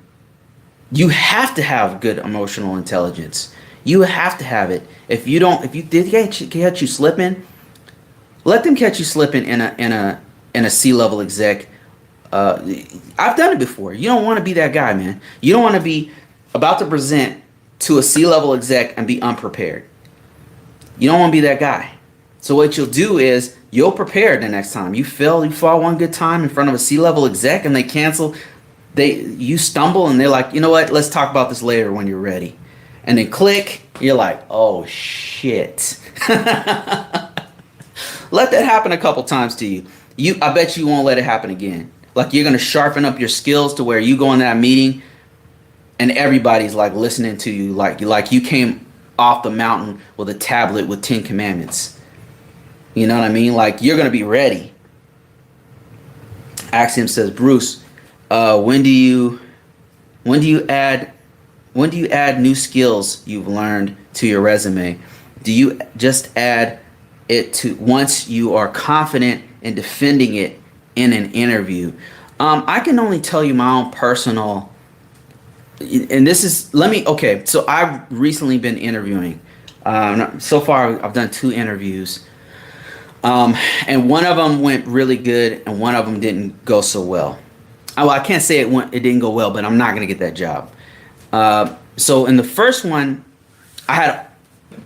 You have to have good emotional intelligence. You have to have it. If they catch you slipping, let them catch you slipping in a C-level exec. I've done it before. You don't want to be that guy, man. You don't want to be about to present to a C-level exec and be unprepared. You don't want to be that guy. So what you'll do is you'll prepare the next time. You fall one good time in front of a C-level exec and they cancel. You stumble and they're like, you know what? Let's talk about this later when you're ready. And then click. You're like, oh shit. Let that happen a couple times to you. I bet you won't let it happen again. Like you're gonna sharpen up your skills to where you go in that meeting and everybody's like listening to you like you came off the mountain with a tablet with 10 commandments. You know what I mean? Like you're gonna be ready. Axiom says, Bruce, when do you add new skills you've learned to your resume? Do you just add it to once you are confident in defending it in an interview? I can only tell you my own personal, and this is, okay, so I've recently been interviewing. So far, I've done 2 interviews. And one of them went really good and one of them didn't go so well. I can't say it didn't go well, but I'm not going to get that job. So in the first one, I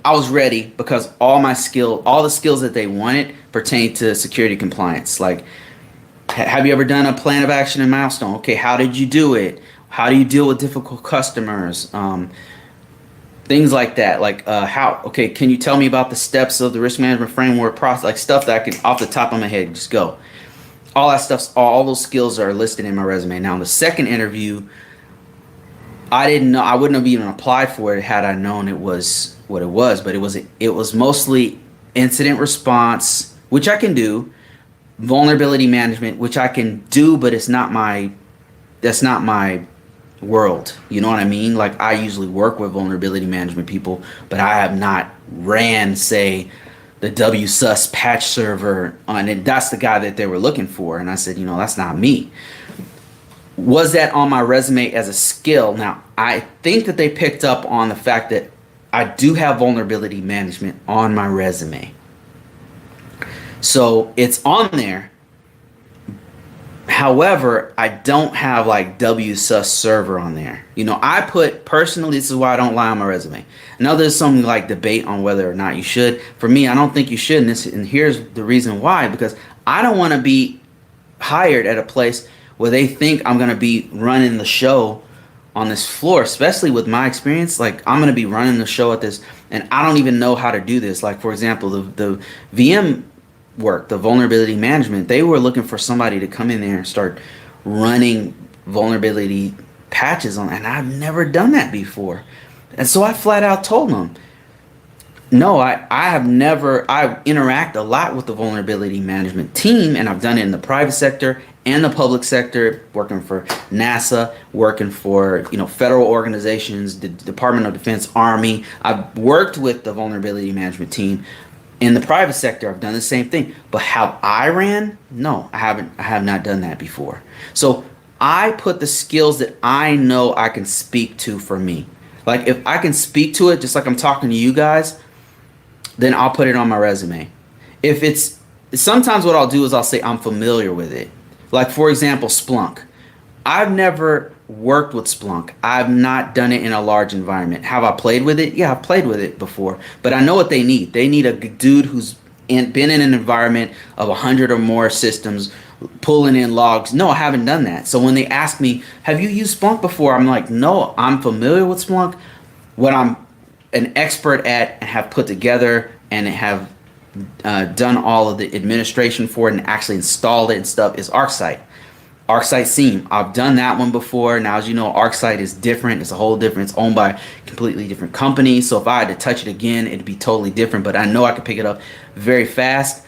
was ready because all the skills that they wanted pertained to security compliance. Like, have you ever done a plan of action and milestone? Okay, how did you do it? How do you deal with difficult customers? Things like that. Like, can you tell me about the steps of the risk management framework process? Like stuff that I can, off the top of my head, just go. All that stuff, all those skills are listed in my resume. Now, in the second interview, I didn't know, I wouldn't have even applied for it had I known it was what it was, but it was mostly incident response, which I can do, vulnerability management, which I can do, but that's not my world. You know what I mean? Like, I usually work with vulnerability management people, but I have not ran, say, the WSUS patch server on it. That's the guy that they were looking for. And I said, that's not me. Was that on my resume as a skill? Now, I think that they picked up on the fact that I do have vulnerability management on my resume. So it's on there. However, I don't have like WSUS server on there. I put personally, this is why I don't lie on my resume. I know there's some like debate on whether or not you should. For me, I don't think you should. And here's the reason why, because I don't want to be hired at a place where they think I'm going to be running the show on this floor, especially with my experience. Like, I'm going to be running the show at this, and I don't even know how to do this. Like, for example, the VM work, the vulnerability management, they were looking for somebody to come in there and start running vulnerability patches on, and I've never done that before. And so I flat out told them, no, I interact a lot with the vulnerability management team, and I've done it in the private sector and the public sector, working for NASA, working for federal organizations, the Department of Defense, Army. I've worked with the vulnerability management team. In the private sector, I've done the same thing. But how I ran? No, I haven't. I have not done that before. So I put the skills that I know I can speak to for me. Like, if I can speak to it, just like I'm talking to you guys, then I'll put it on my resume. Sometimes what I'll do is I'll say I'm familiar with it. Like, for example, Splunk. I've never worked with Splunk. I've not done it in a large environment. Have I played with it? Yeah, I've played with it before. But I know what they need. They need a dude who's been in an environment of 100 or more systems, pulling in logs. No, I haven't done that. So when they ask me, have you used Splunk before? I'm like, no, I'm familiar with Splunk. What I'm an expert at and have put together and have done all of the administration for it and actually installed it and stuff is ArcSight. ArcSight SIEM. I've done that one before. Now, as you know, ArcSight is different. It's a whole different. It's owned by a completely different company. So if I had to touch it again, it'd be totally different. But I know I could pick it up very fast.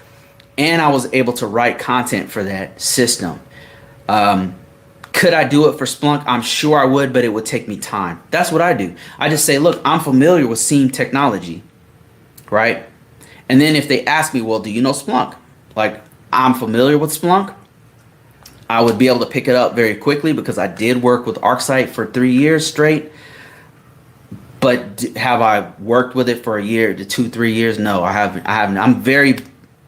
And I was able to write content for that system. Could I do it for Splunk? I'm sure I would, but it would take me time. That's what I do. I just say, look, I'm familiar with SIEM technology, right? And then if they ask me, well, do you know Splunk? Like, I'm familiar with Splunk. I would be able to pick it up very quickly because I did work with ArcSight for 3 years straight. But have I worked with it for a year to 2-3 years? No, I haven't. I'm very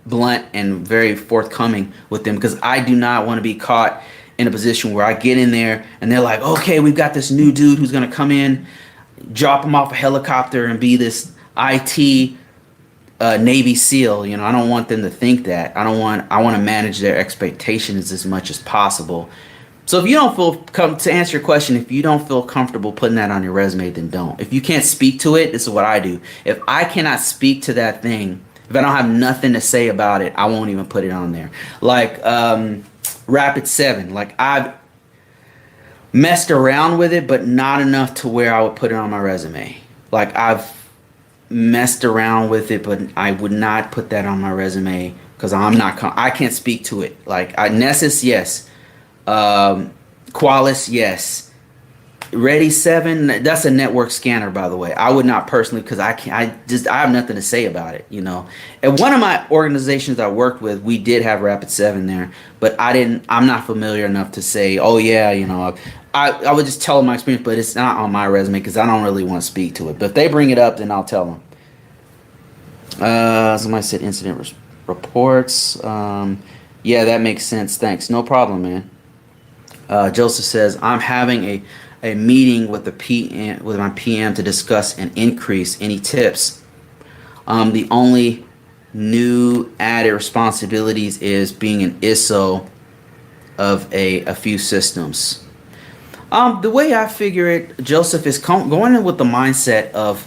blunt and very forthcoming with them because I do not want to be caught in a position where I get in there and they're like, okay, we've got this new dude who's going to come in, drop him off a helicopter and be this IT Navy SEAL. I don't want them to think that. I want to manage their expectations as much as possible. So if you don't to answer your question, if you don't feel comfortable putting that on your resume, then don't. If you can't speak to it, this is what I do. If I cannot speak to that thing, if I don't have nothing to say about it, I won't even put it on there. Like Rapid7, like I've messed around with it, but not enough to where I would put it on my resume. Like I've messed around with it, but I would not put that on my resume because I can't speak to it. Like Nessus, yes. Qualys, yes. Ready 7, that's a network scanner, by the way. I would not personally, because I have nothing to say about it, And one of my organizations I worked with, we did have Rapid7 there, but I'm not familiar enough to say, oh yeah, I would just tell them my experience, but it's not on my resume because I don't really want to speak to it. But if they bring it up, then I'll tell them. Somebody said incident reports. Yeah, that makes sense. Thanks. No problem, man. Joseph says, I'm having a meeting with my PM to discuss an increase. Any tips? The only new added responsibilities is being an ISO of a few systems. The way I figure it, Joseph, is going in with the mindset of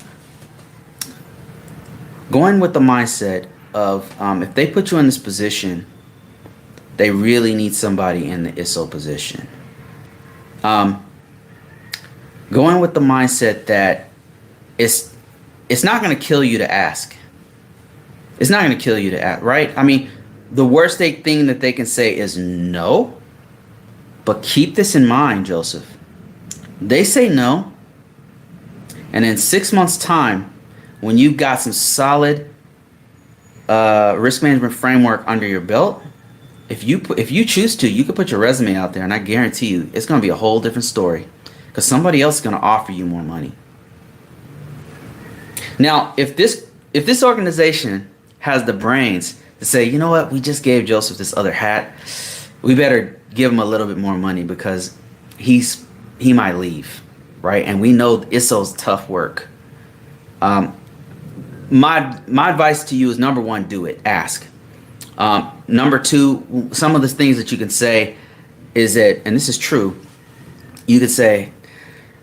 if they put you in this position, they really need somebody in the ISO position. Going with the mindset that it's not going to kill you to ask. It's not going to kill you to ask, right? I mean, the worst thing that they can say is no. But keep this in mind, Joseph. They say no, and in 6 months' time, when you've got some solid risk management framework under your belt, if you choose to, you can put your resume out there, and I guarantee you, it's going to be a whole different story, because somebody else is going to offer you more money. Now, if this organization has the brains to say, you know what, we just gave Joseph this other hat, we better give him a little bit more money because he might leave, right? And we know ISO's tough work. Um, my advice to you is number one, do it. Ask. Number two, some of the things that you can say is that, and this is true, you could say,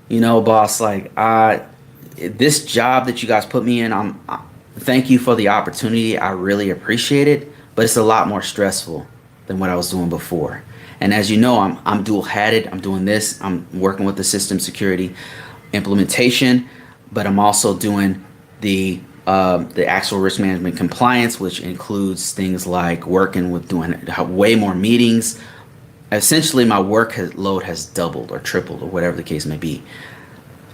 boss, like, this job that you guys put me in, thank you for the opportunity. I really appreciate it, but it's a lot more stressful than what I was doing before. And as you know, I'm dual hatted. I'm doing this. I'm working with the system security implementation, but I'm also doing the actual risk management compliance, which includes things like working with doing way more meetings. Essentially, my load has doubled or tripled or whatever the case may be.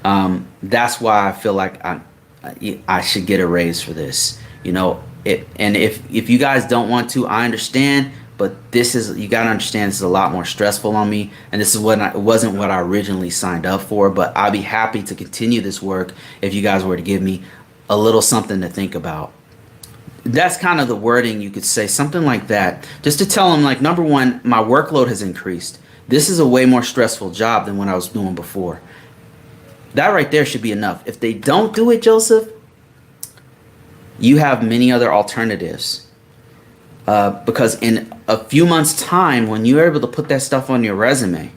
That's why I feel like I should get a raise for this. And if you guys don't want to, I understand. But you got to understand, this is a lot more stressful on me, and this is wasn't what I originally signed up for. But I'd be happy to continue this work if you guys were to give me a little something to think about. That's kind of the wording you could say, something like that, just to tell them, like, number one, my workload has increased. This is a way more stressful job than what I was doing before. That right there should be enough. If they don't do it, Joseph, you have many other alternatives. Because in a few months' time, when you're able to put that stuff on your resume,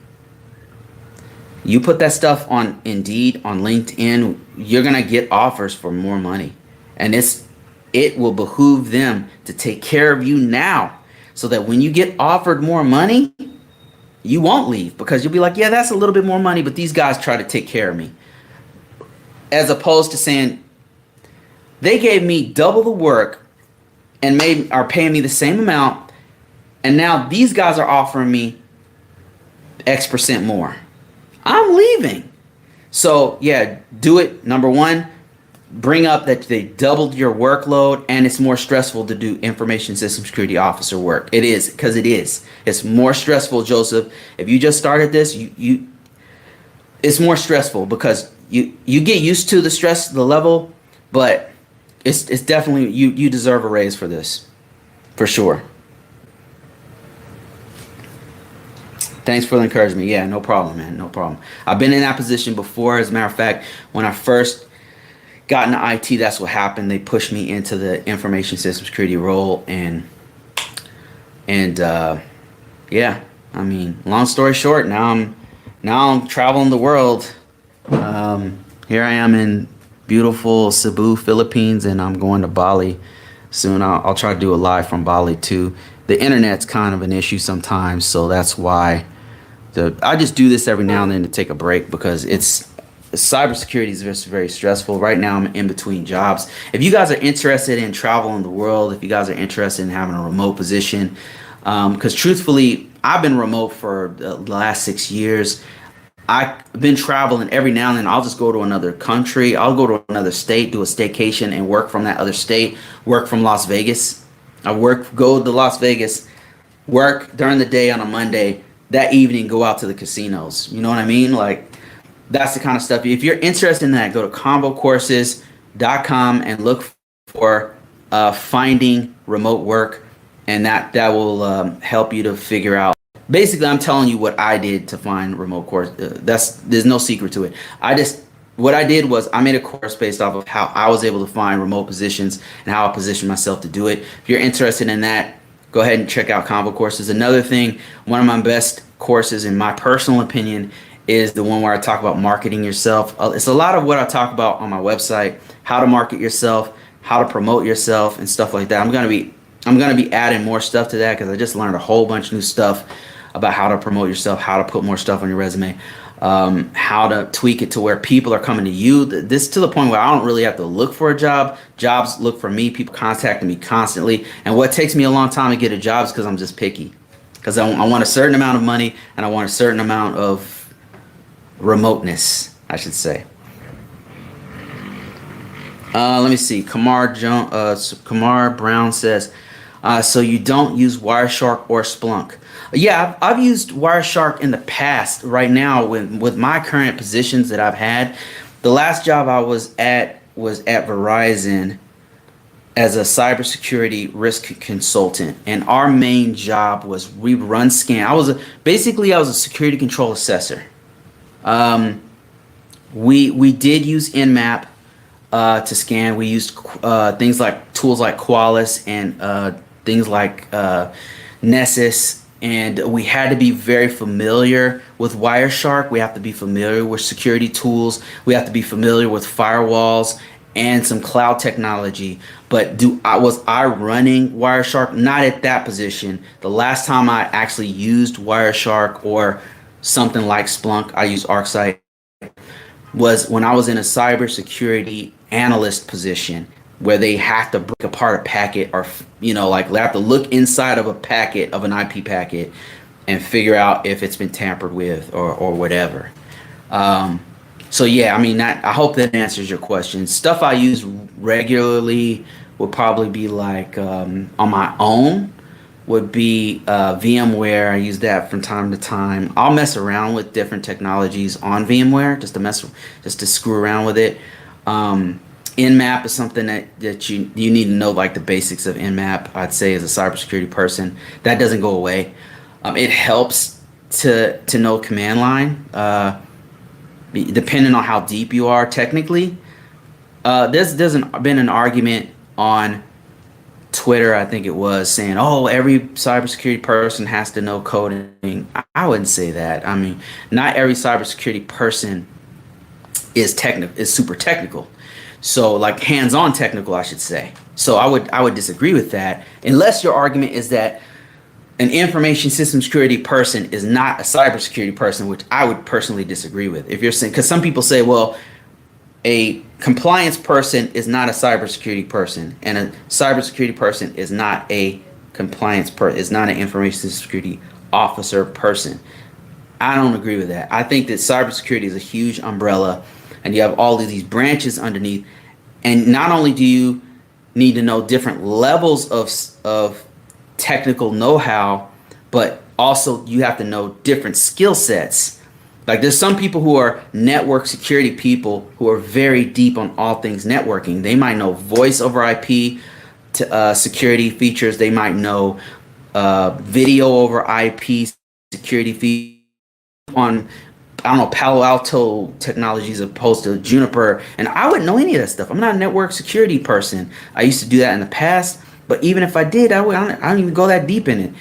you put that stuff on Indeed, on LinkedIn, you're going to get offers for more money. And it will behoove them to take care of you now, so that when you get offered more money, you won't leave, because you'll be like, yeah, that's a little bit more money, but these guys try to take care of me. As opposed to saying, they gave me double the work and are paying me the same amount, and now these guys are offering me X% more. I'm leaving. So yeah, do it. Number one, bring up that they doubled your workload and it's more stressful to do information system security officer work. It is, because it is. It's more stressful, Joseph. If you just started this, it's more stressful because you get used to the stress, the level, but it's definitely, you deserve a raise for this, for sure. Thanks for the encouragement. Yeah, no problem, man. No problem. I've been in that position before. As a matter of fact, when I first got into IT, that's what happened. They pushed me into the information system security role, and yeah, I mean, long story short, now I'm traveling the world. Here I am in beautiful Cebu, Philippines, and I'm going to Bali soon. I'll try to do a live from Bali too. The internet's kind of an issue sometimes, so that's why I just do this every now and then to take a break, because cybersecurity is just very stressful. Right now I'm in between jobs. If you guys are interested in traveling the world, if you guys are interested in having a remote position, because truthfully, I've been remote for the last 6 years. I've been traveling every now and then. I'll just go to another country. I'll go to another state, do a staycation, and work from that other state. Work from Las Vegas. Go to Las Vegas, work during the day on a Monday. That evening, go out to the casinos. You know what I mean? Like, that's the kind of stuff. If you're interested in that, go to convocourses.com and look for finding remote work, and that will help you to figure out. Basically, I'm telling you what I did to find remote course. There's no secret to it. What I did was I made a course based off of how I was able to find remote positions and how I positioned myself to do it. If you're interested in that, go ahead and check out Convocourses. Another thing, one of my best courses, in my personal opinion, is the one where I talk about marketing yourself. It's a lot of what I talk about on my website: how to market yourself, how to promote yourself, and stuff like that. I'm gonna be adding more stuff to that, because I just learned a whole bunch of new stuff about how to promote yourself, how to put more stuff on your resume, how to tweak it to where people are coming to you. This to the point where I don't really have to look for a job. Jobs look for me. People contacting me constantly. And what takes me a long time to get a job is because I'm just picky. Because I want a certain amount of money, and I want a certain amount of remoteness, I should say. Let me see. Kamar Brown says, so you don't use Wireshark or Splunk? Yeah, I've used Wireshark in the past. Right now, with my current positions that I've had, the last job I was at Verizon. as a cybersecurity risk consultant, and our main job was we run scan. Basically I was a security control assessor. Um, we did use Nmap to scan. We used things like tools like Qualys and things like Nessus, and we had to be very familiar with Wireshark. We have to be familiar with security tools. We have to be familiar with firewalls and some cloud technology. But was I running Wireshark? Not at that position. The last time I actually used Wireshark or something like Splunk, I used ArcSight, was when I was in a cybersecurity analyst position where they have to break apart a packet, or like they have to look inside of a packet, of an IP packet, and figure out if it's been tampered with or whatever. So yeah, I mean, I hope that answers your question. Stuff I use regularly would probably be like on my own would be VMware. I use that from time to time. I'll mess around with different technologies on VMware just to screw around with it. Nmap is something that you need to know, like the basics of Nmap. I'd say as a cybersecurity person, that doesn't go away. It helps to know command line, depending on how deep you are technically. There's been an argument on Twitter, I think it was, saying, "Oh, every cybersecurity person has to know coding." I wouldn't say that. I mean, not every cybersecurity person is super technical. So, like hands-on technical, I should say. So I would disagree with that, unless your argument is that an information system security person is not a cybersecurity person, which I would personally disagree with. If you're saying, because some people say, well, a compliance person is not a cybersecurity person, and a cybersecurity person is not a is not an information security officer person. I don't agree with that. I think that cybersecurity is a huge umbrella, and you have all of these branches underneath. And not only do you need to know different levels of technical know-how, but also you have to know different skill sets. Like there's some people who are network security people who are very deep on all things networking. They might know voice over IP security features. They might know video over IP security features on, I don't know, Palo Alto technologies as opposed to Juniper. And I wouldn't know any of that stuff. I'm not a network security person. I used to do that in the past, but even if I did, I don't even go that deep in it.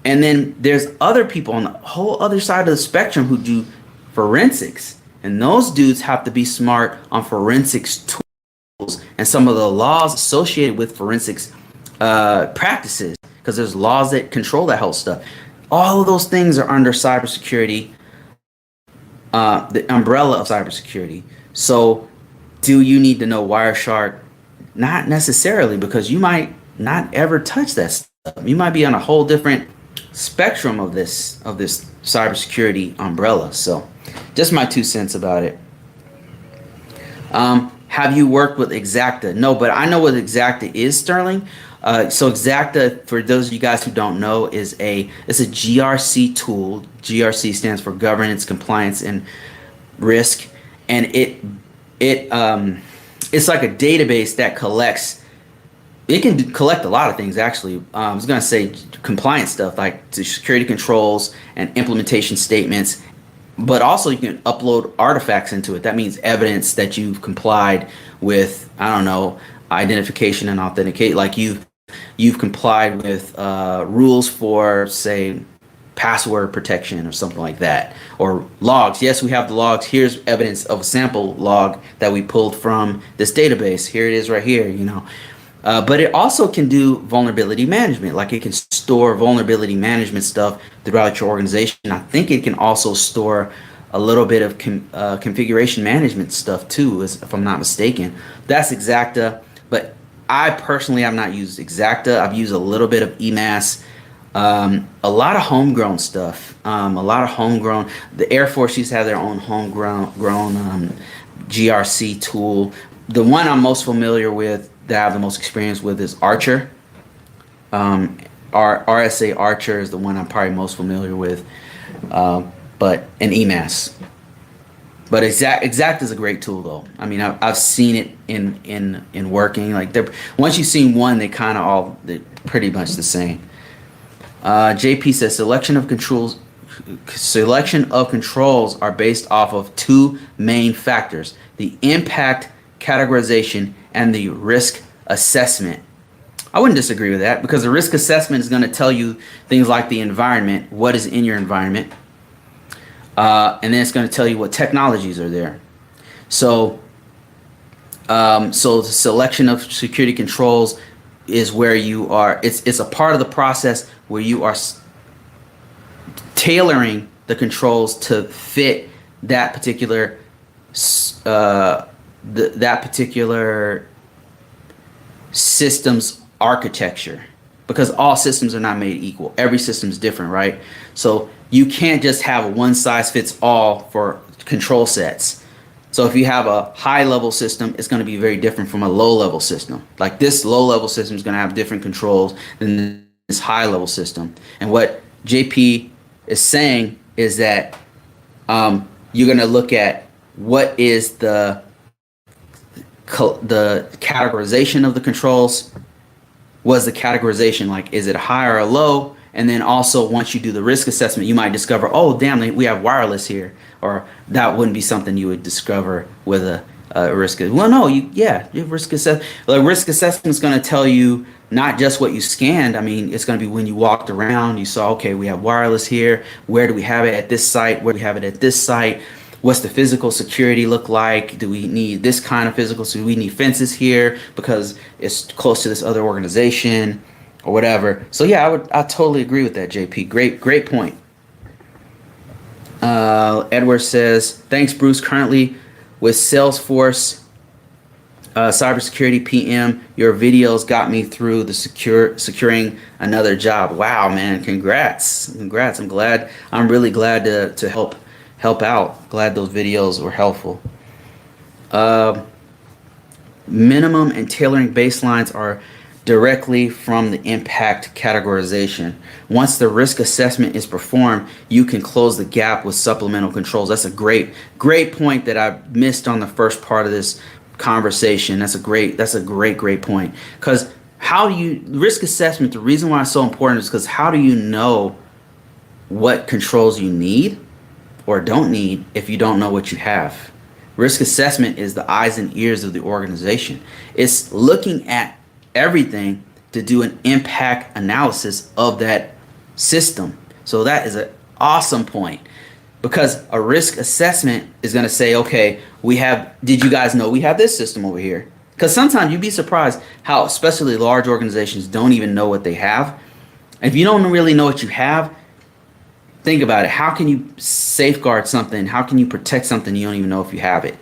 And then there's other people on the whole other side of the spectrum who do forensics, and those dudes have to be smart on forensics tools and some of the laws associated with forensics practices, because there's laws that control that whole stuff. All of those things are under cybersecurity, the umbrella of cybersecurity. So do you need to know Wireshark? Not necessarily, because you might not ever touch that stuff. You might be on a whole different spectrum of this cybersecurity umbrella. So just my 2 cents about it. Have you worked with Exacta? No, but I know what Exacta is, Sterling. So Exacta, for those of you guys who don't know, it's a GRC tool. GRC stands for Governance, Compliance, and Risk, and it's like a database that collects. It can collect a lot of things, actually. I was going to say compliance stuff like security controls and implementation statements, but also you can upload artifacts into it. That means evidence that you've complied with, I don't know, identification and authenticate. Like you've complied with rules for, say, password protection or something like that. Or logs. Yes, we have the logs. Here's evidence of a sample log that we pulled from this database. Here it is right here, But it also can do vulnerability management. Like it can store vulnerability management stuff throughout your organization. I think it can also store a little bit of configuration management stuff too, if I'm not mistaken. That's Exacta. But I personally have not used Exacta. I've used a little bit of EMAS. A lot of homegrown stuff. The Air Force used to have their own homegrown GRC tool. The one I'm most familiar with, that I have the most experience with, is Archer. RSA Archer is the one I'm probably most familiar with, but an EMAS. But exact is a great tool though. I mean, I've seen it in working. Like they're once you've seen one, they're pretty much the same. JP says selection of controls are based off of two main factors: the impact categorization and the risk assessment. I wouldn't disagree with that because the risk assessment is going to tell you things like the environment, what is in your environment, and then it's going to tell you what technologies are there. So, so the selection of security controls is where you are. It's a part of the process where you are tailoring the controls to fit that particular that particular system's architecture, because all systems are not made equal. Every system is different, right? So you can't just have a one size fits all for control sets. So if you have a high level system, it's going to be very different from a low level system. Like this low level system is going to have different controls than this high level system. And what JP is saying is that you're going to look at what is the categorization of the controls. Was the categorization like, is it high or low? And then also once you do the risk assessment, you might discover, oh damn, we have wireless here, or that wouldn't be something you would discover with a risk. Well, no, you have risk assessment. The risk assessment is going to tell you not just what you scanned. I mean, it's going to be when you walked around, you saw, okay, we have wireless here. Where do we have it at this site? Where do we have it at this site? What's the physical security look like? Do we need this kind of physical? So we need fences here because it's close to this other organization or whatever. So yeah, I totally agree with that, JP. Great point. Edward says, thanks, Bruce. Currently with Salesforce cybersecurity PM, your videos got me through the securing another job. Wow, man, congrats. I'm really glad to help out. Glad those videos were helpful. Minimum and tailoring baselines are directly from the impact categorization. Once the risk assessment is performed, you can close the gap with supplemental controls. That's a great point that I missed on the first part of this conversation. That's a great point. Because how do you risk assessment? The reason why it's so important is because how do you know what controls you need or don't need if you don't know what you have? Risk assessment is the eyes and ears of the organization. It's looking at everything to do an impact analysis of that system. So that is an awesome point, because a risk assessment is going to say, okay, did you guys know we have this system over here? Because sometimes you'd be surprised how especially large organizations don't even know what they have. If you don't really know what you have, think about it. How can you safeguard something? How can you protect something you don't even know if you have it?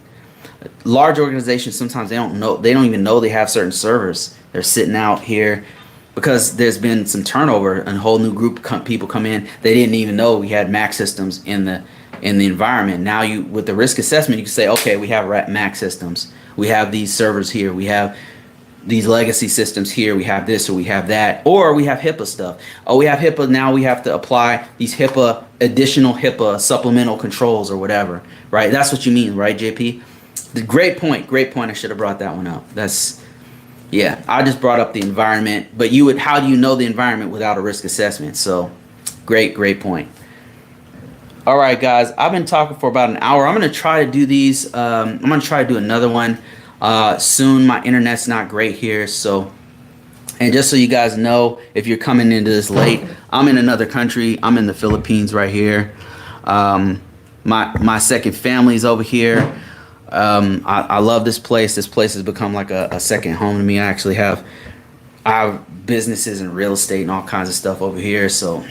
Large organizations, sometimes they don't even know they have certain servers. They're sitting out here because there's been some turnover and a whole new group of people come in. They didn't even know we had Mac systems in the environment. Now with the risk assessment, you can say, okay, we have Mac systems. We have these servers here. We have these legacy systems here. We have this or we have that, or we have HIPAA stuff. Oh, we have HIPAA. Now we have to apply these additional HIPAA supplemental controls or whatever, right? That's what you mean, right, JP? Great point. I should have brought that one up. I just brought up the environment, but how do you know the environment without a risk assessment? So great point. All right, guys, I've been talking for about an hour. I'm going to try to do these. I'm going to try to do another one soon. My internet's not great here. And just so you guys know, if you're coming into this late, I'm in another country. I'm in the Philippines right here. My second family's over here. I love this place. This place has become like a second home to me. I actually have businesses and real estate and all kinds of stuff over here. So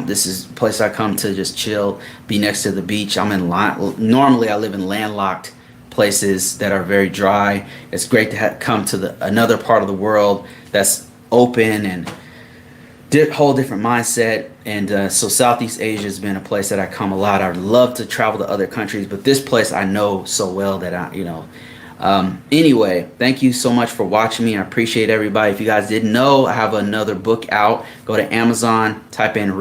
this is a place I come to just chill, be next to the beach. Normally I live in landlocked places that are very dry. It's great to come to another part of the world that's open and whole different mindset. And so Southeast Asia has been a place that I come a lot. I'd love to travel to other countries, but this place I know so well that anyway, thank you so much for watching me. I appreciate everybody. If you guys didn't know, I have another book out. Go to Amazon, type in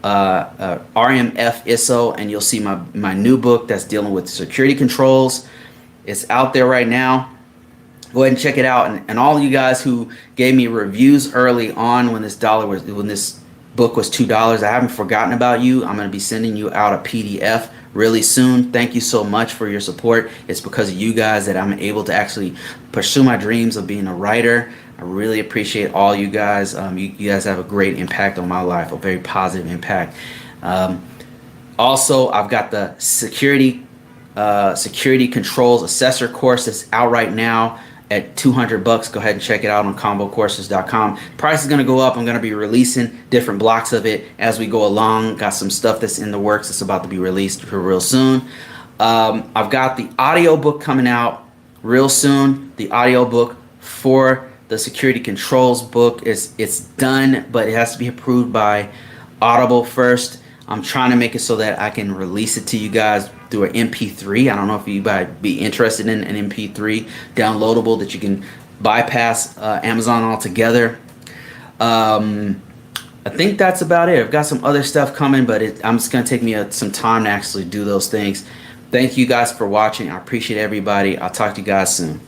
RMF ISO, and you'll see my new book that's dealing with security controls. It's out there right now. Go ahead and check it out. And all of you guys who gave me reviews early on when this book was $2, I haven't forgotten about you. I'm going to be sending you out a PDF really soon. Thank you so much for your support. It's because of you guys that I'm able to actually pursue my dreams of being a writer. I really appreciate all you guys. You guys have a great impact on my life, a very positive impact. Also, I've got the security controls assessor course that's out right now at $200. Go ahead and check it out on Convocourses.com. Price is going to go up. I'm going to be releasing different blocks of it as we go along. Got some stuff that's in the works that's about to be released for real soon. I've got the audio book coming out real soon. The audio book for the security controls book it's done, but it has to be approved by Audible first. I'm trying to make it so that I can release it to you guys through an MP3. I don't know if you might be interested in an MP3 downloadable that you can bypass Amazon altogether. I think that's about it. I've got some other stuff coming, but I'm just going to take me some time to actually do those things. Thank you guys for watching. I appreciate everybody. I'll talk to you guys soon.